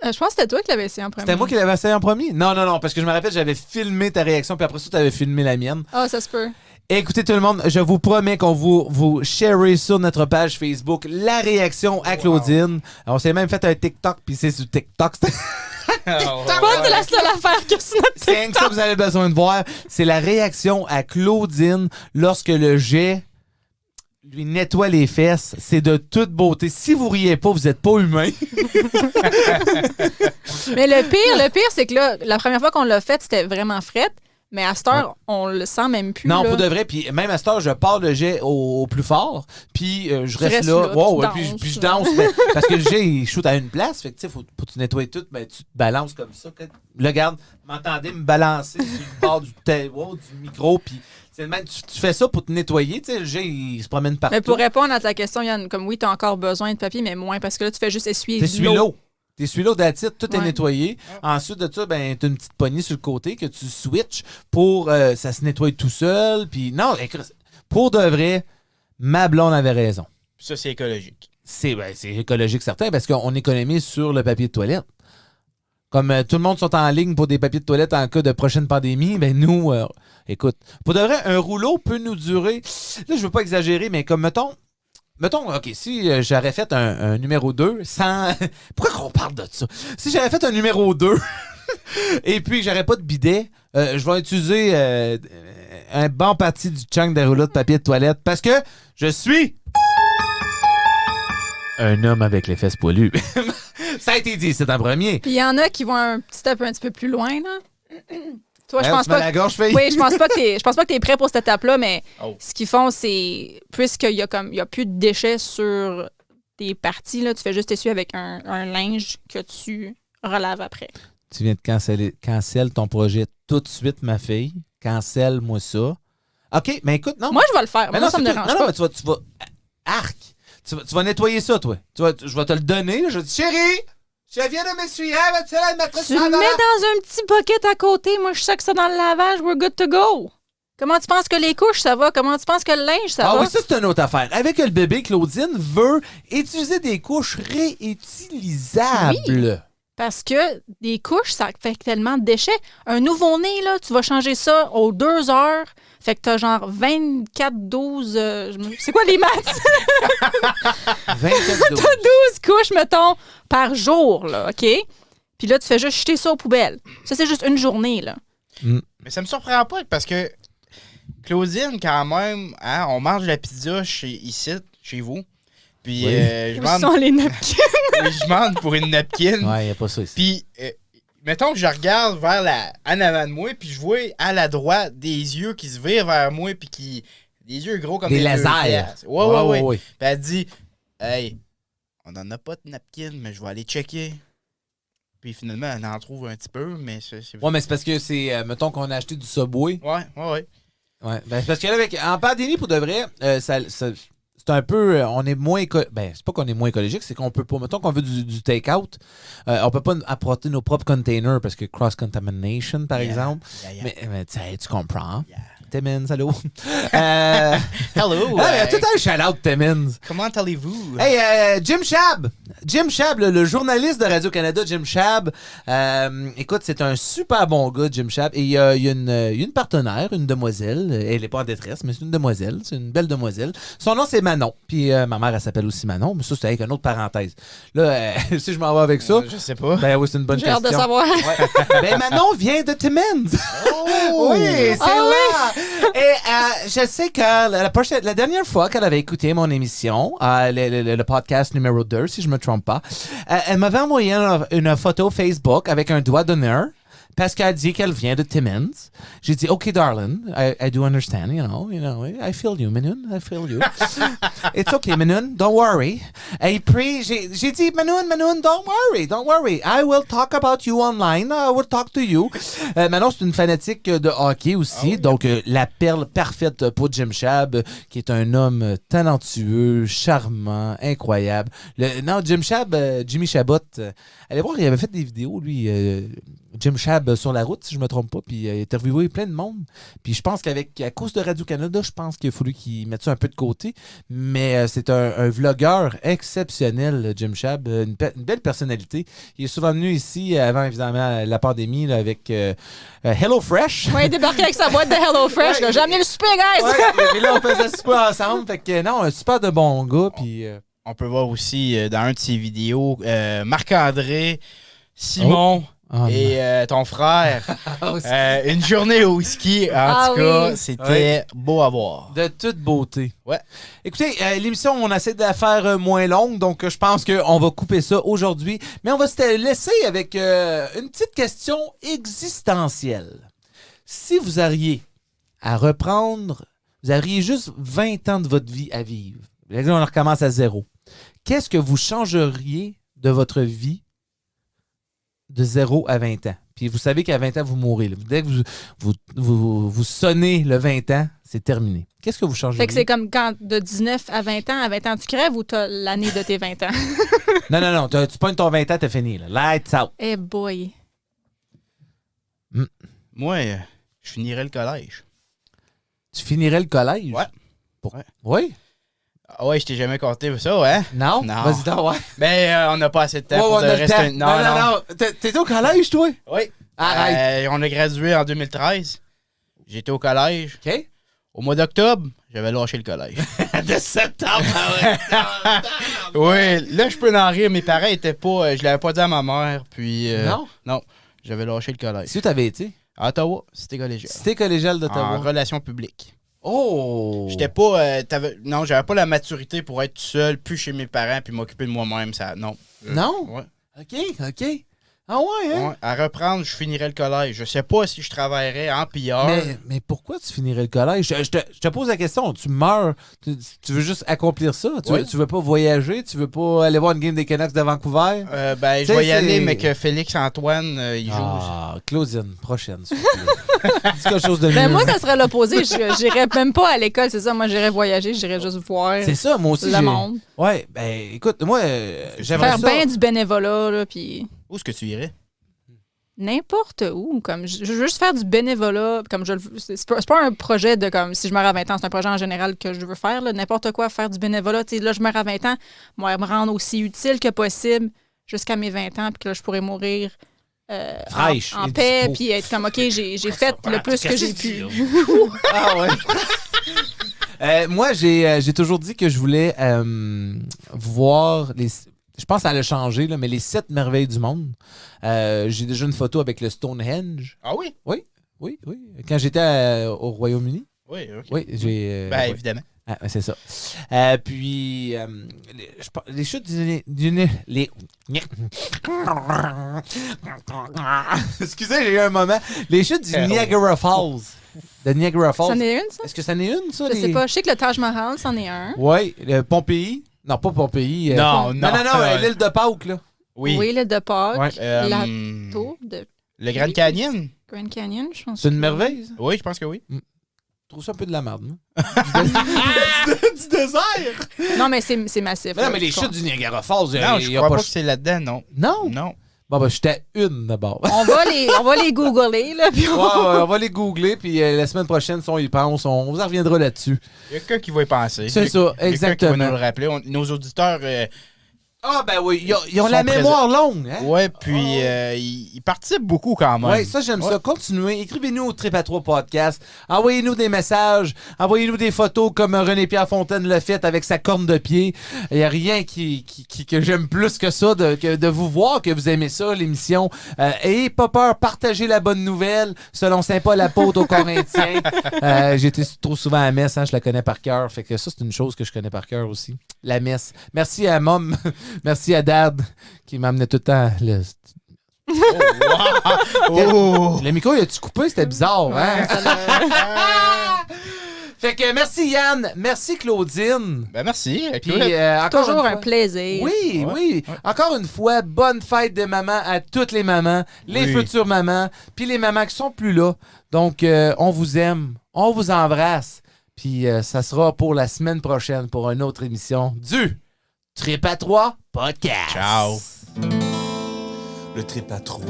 Je pense que c'était toi qui l'avais essayé en premier. C'était moi qui l'avais essayé en premier? Non, parce que je me rappelle, j'avais filmé ta réaction, puis après ça, tu avais filmé la mienne. Ah, ça se peut. Écoutez tout le monde, je vous promets qu'on vous sharez sur notre page Facebook la réaction à Claudine. On s'est même fait un TikTok, puis c'est sur TikTok. Je pense que c'est la seule affaire que c'est notre C'est rien que ça que vous avez besoin de voir. C'est la réaction à Claudine lorsque le jet lui nettoie les fesses. C'est de toute beauté. Si vous riez pas, vous êtes pas humain. Mais le pire, c'est que là, la première fois qu'on l'a fait, c'était vraiment frette. Mais à cette heure, on le sent même plus. Non, là. pour de vrai. Puis même à cette heure, je pars le jet au plus fort. Puis je reste là. Wow, puis je danse. Parce que le jet, il shoot à une place. Fait que tu sais, faut que tu nettoies tout. Ben, tu te balances comme ça. Là, regarde, m'entendez me balancer sur le bord du micro. Puis tu fais ça pour te nettoyer. Tu sais, le jet, il se promène partout. Mais pour répondre à ta question, Yann, comme oui, tu as encore besoin de papier, mais moins parce que là, tu fais juste essuyer l'eau. T'es celui-là d'attitude, tout est nettoyé. Ah. Ensuite de ça, ben, t'as une petite poignée sur le côté que tu switches pour ça se nettoie tout seul. Puis non, pour de vrai, ma blonde avait raison. Ça, c'est écologique. C'est écologique certain parce qu'on économise sur le papier de toilette. Comme tout le monde sont en ligne pour des papiers de toilette en cas de prochaine pandémie, ben nous, écoute, pour de vrai, un rouleau peut nous durer, là je veux pas exagérer, mais comme mettons, OK, si j'aurais fait un numéro 2 sans... Pourquoi qu'on parle de ça? Si j'avais fait un numéro 2 et puis que j'aurais pas de bidet, je vais utiliser un bon parti du chunk de rouleau de papier de toilette parce que je suis... un homme avec les fesses poilues. Ça a été dit, c'est un premier. Puis il y en a qui vont un petit peu plus loin, là. Toi, je Ouais, pense pas. la gorge, fille. Oui, je pense pas que t'es prêt pour cette étape-là, mais Oh. ce qu'ils font, c'est puisqu'il y a plus de déchets sur tes parties, là, tu fais juste essuyer avec un linge que tu relaves après. Tu viens de cancel ton projet tout de suite, ma fille. Cancelle-moi ça. OK, mais écoute, non. Moi, je vais le faire. mais Moi, non, ça me c'est dérange tout. Non, pas. mais tu vas arc. Tu vas nettoyer ça, toi. Je vais te le donner. Je vais te dire, chérie, je viens de m'essuyer. Vas-tu aller mettre Tu ça le dans mets dans un petit bucket à côté. Moi, je sac ça dans le lavage. We're good to go. Comment tu penses que les couches, ça va? Comment tu penses que le linge, ça Ah va? oui, ça, c'est une autre affaire. Avec le bébé, Claudine veut utiliser des couches réutilisables. Oui. Parce que des couches, ça fait tellement de déchets. Un nouveau-né, là, tu vas changer ça aux 2 heures. Fait que t'as genre 24, 12... c'est quoi les maths? 24 T'as 12 couches, mettons, par jour, là, OK? Puis là, tu fais juste jeter ça aux poubelles. Ça, c'est juste une journée, là. Mais ça me surprend pas parce que Claudine, quand même, hein, on mange la pizza ici, chez vous. Puis je Où demande sont les napkins? je demande pour une napkin. Ouais, il n'y a pas ça ici. Puis mettons que je regarde vers en avant de moi, puis je vois à la droite des yeux qui se virent vers moi, puis des yeux gros comme Des deux lasers. piastres. Ouais. Ouais. Puis elle dit, hey, on en a pas de napkin, mais je vais aller checker. Puis finalement, elle en trouve un petit peu, mais c'est... Ouais, mais c'est parce que c'est, mettons qu'on a acheté du Subway. Ouais. Ouais. Ben, c'est parce que là, en pandémie, pour de vrai, ça c'est un peu... on est moins... c'est pas qu'on est moins écologique, c'est qu'on peut pas... Mettons qu'on veut du take-out, on peut pas apporter nos propres containers parce que cross-contamination, par exemple. Mais tu comprends. Yeah. Timmins, allô? Hello. Tout un shout-out, Timmins. Comment allez-vous? Hey, Jim Chab! Jim Chab, le journaliste de Radio-Canada, Jim Chab. Écoute, c'est un super bon gars, Jim Chab. Et il y a une partenaire, une demoiselle. Elle n'est pas en détresse, mais c'est une demoiselle. C'est une belle demoiselle. Son nom, c'est Manon. Puis ma mère, elle s'appelle aussi Manon. Mais ça, c'est avec une autre parenthèse. Là, si je m'en vais avec ça... Je sais pas. Ben oui, c'est une bonne J'ai question. hâte de savoir. Ouais. Ben Manon vient de Timmins. Oui, c'est là. Et je sais que la dernière fois qu'elle avait écouté mon émission, le podcast numéro 2, si je me trompe pas, elle m'avait envoyé une photo Facebook avec un doigt d'honneur parce qu'elle dit qu'elle vient de Timmins. J'ai dit, OK, darling, I do understand, you know, I feel you, Manoun, I feel you. It's okay, Manoun, don't worry. Et puis, j'ai dit, Manoun, don't worry. I will talk about you online, I will talk to you. Manon, c'est une fanatique de hockey aussi, donc la perle parfaite pour Jim Chab, qui est un homme talentueux, charmant, incroyable. Jimmy Chabot, allez voir, il avait fait des vidéos, lui, Jim Chab sur la route, si je me trompe pas, puis il a interviewé plein de monde. Puis je pense qu'à cause de Radio-Canada, je pense qu'il a fallu qu'il mette ça un peu de côté. Mais c'est un vlogueur exceptionnel, Jim Chab, une belle personnalité. Il est souvent venu ici, avant évidemment la pandémie, là, avec HelloFresh. Oui, débarqué avec sa boîte de HelloFresh. J'ai amené le super, guys! Et là, on faisait super ensemble. Fait que non, un super de bon gars. Puis, On peut voir aussi dans un de ses vidéos Marc-André, Simon... et ton frère, une journée au ski, en tout cas, c'était beau à voir. De toute beauté. Ouais. Écoutez, l'émission, on essaie de la faire moins longue, donc je pense qu'on va couper ça aujourd'hui. Mais on va se laisser avec une petite question existentielle. Si vous auriez à reprendre, vous auriez juste 20 ans de votre vie à vivre. Là, on recommence à zéro. Qu'est-ce que vous changeriez de votre vie de 0 à 20 ans? Puis vous savez qu'à 20 ans, vous mourrez. Là. Dès que vous sonnez le 20 ans, c'est terminé. Qu'est-ce que vous changeriez? Fait que c'est comme quand de 19 à 20 ans tu crèves ou t'as l'année de tes 20 ans? Non. Tu pognes ton 20 ans, t'as fini. Là. Lights out. Eh boy. Moi, je finirais le collège. Tu finirais le collège? Ouais. Oui? Ah ouais, je t'ai jamais compté ça, hein? Non? Non. Vas-y, donc, ouais. Ben, on n'a pas assez de temps pour on de a le rester... temps. Non. T'étais au collège, toi? Oui. Arrête. On a gradué en 2013. J'étais au collège. OK. Au mois d'octobre, j'avais lâché le collège. De septembre, Oui, là, je peux en rire. Mes parents étaient pas... je l'avais pas dit à ma mère, puis... Non? Non, j'avais lâché le collège. Si tu avais été? À Ottawa, c'était collégial. C'était collégial En d'Ottawa. relations publiques. Oh! J'étais pas... non, j'avais pas la maturité pour être tout seul, plus chez mes parents, puis m'occuper de moi-même. Ça, non. Non? Ouais. OK. Ah ouais, hein? Ouais, à reprendre, je finirais le collège. Je sais pas si je travaillerais en PR. Mais pourquoi tu finirais le collège? Je te pose la question. Tu meurs, tu veux juste accomplir ça? Tu veux pas voyager? Tu veux pas aller voir une game des Canucks de Vancouver? Ben, je vais y aller, mais que Félix-Antoine, il joue. Ah, Claudine, prochaine. S'il vous plaît. Dis quelque chose de mieux. Ben moi, ça serait l'opposé. J'irais même pas à l'école, c'est ça. Moi, j'irais voyager, j'irais juste voir c'est ça, moi aussi. le monde. Ouais, ben écoute, moi, j'aimerais Faire ça. bien du bénévolat, là, puis... Où est-ce que tu irais? N'importe où. Comme, je veux juste faire du bénévolat. Comme c'est pas un projet de comme si je meurs à 20 ans, c'est un projet en général que je veux faire. Là, n'importe quoi, faire du bénévolat. T'sais, là, je meurs à 20 ans, moi, me rendre aussi utile que possible jusqu'à mes 20 ans, puis que là, je pourrais mourir fraîche en et paix, dispo. puis être comme, OK, j'ai fait le plus que j'ai pu. Ah ouais. Moi, j'ai toujours dit que je voulais voir les... Je pense que ça allait changer, là, mais les 7 merveilles du monde. J'ai déjà une photo avec le Stonehenge. Ah oui? Oui. Quand j'étais au Royaume-Uni. Oui, OK. Oui, j'ai... Ben, évidemment. Ah, c'est ça. Puis, les chutes Excusez, j'ai eu un moment. Les chutes du Niagara Falls. De Niagara Falls. C'en est une, ça? Est-ce que c'en est une, ça? Je sais pas. Je sais que le Taj Mahal, c'en est un. Oui, le Pompéi. Non, pas Pompéi. Non, l'île de Pâques, là. Oui. Oui, l'île de Pâques. Ouais. La tour de Le Grand Canyon? Grand Canyon, je pense. C'est une merveille, ça? Oui, je pense que oui. trouve ça un peu de la merde. Du désert! Non, mais c'est massif. Mais non, mais les chutes du Niagara Falls, Non, je y a crois pas pas que c'est là-dedans, non. Non? Non. Bon, ben, j'étais une d'abord. On va les googler, là. Puis On va les googler, puis la semaine prochaine, si on y pense, on vous en reviendra là-dessus. Il y a quelqu'un qui va y penser. C'est ça, Il y a quelqu'un exactement. qui va nous le rappeler. Nos auditeurs, Ah, ben oui, ils ont Sont la mémoire longue. Hein? ouais, puis ils participent beaucoup quand même. Oui, ça, j'aime ça. Continuez. Écrivez-nous au Trip à 3 Podcast. Envoyez-nous des messages. Envoyez-nous des photos comme René-Pierre Fontaine l'a fait avec sa corne de pied. Il n'y a rien que j'aime plus que ça, que de vous voir que vous aimez ça, l'émission. Et pas peur, partagez la bonne nouvelle selon Saint Paul apôtre aux Corinthiens. J'ai été trop souvent à la messe, hein, je la connais par cœur. Fait que ça, c'est une chose que je connais par cœur aussi. La messe. Merci à Mom. Merci à Dad qui m'amenait tout le temps. Le micro, il a-tu coupé? C'était bizarre, hein? Fait que merci Yann, merci Claudine. Ben merci. Puis encore toujours une un fois- plaisir. Oui, oui. Encore une fois, bonne fête de maman à toutes les mamans, les Oui. futures mamans, puis les mamans qui sont plus là. Donc, on vous aime, on vous embrasse. Puis ça sera pour la semaine prochaine pour une autre émission du Trip à 3 Podcast. Ciao. Le trip à 3,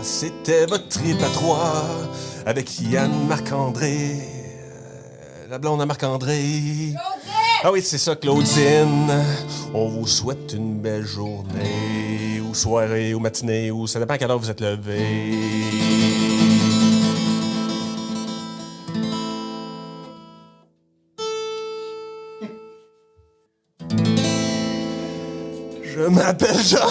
c'était votre trip à 3 avec Yann Marc-André. La blonde à Marc-André. Ah oui, c'est ça, Claudine. On vous souhaite une belle journée, ou soirée, ou matinée, ou ça dépend à quelle heure vous êtes levé. Je m'appelle Jean.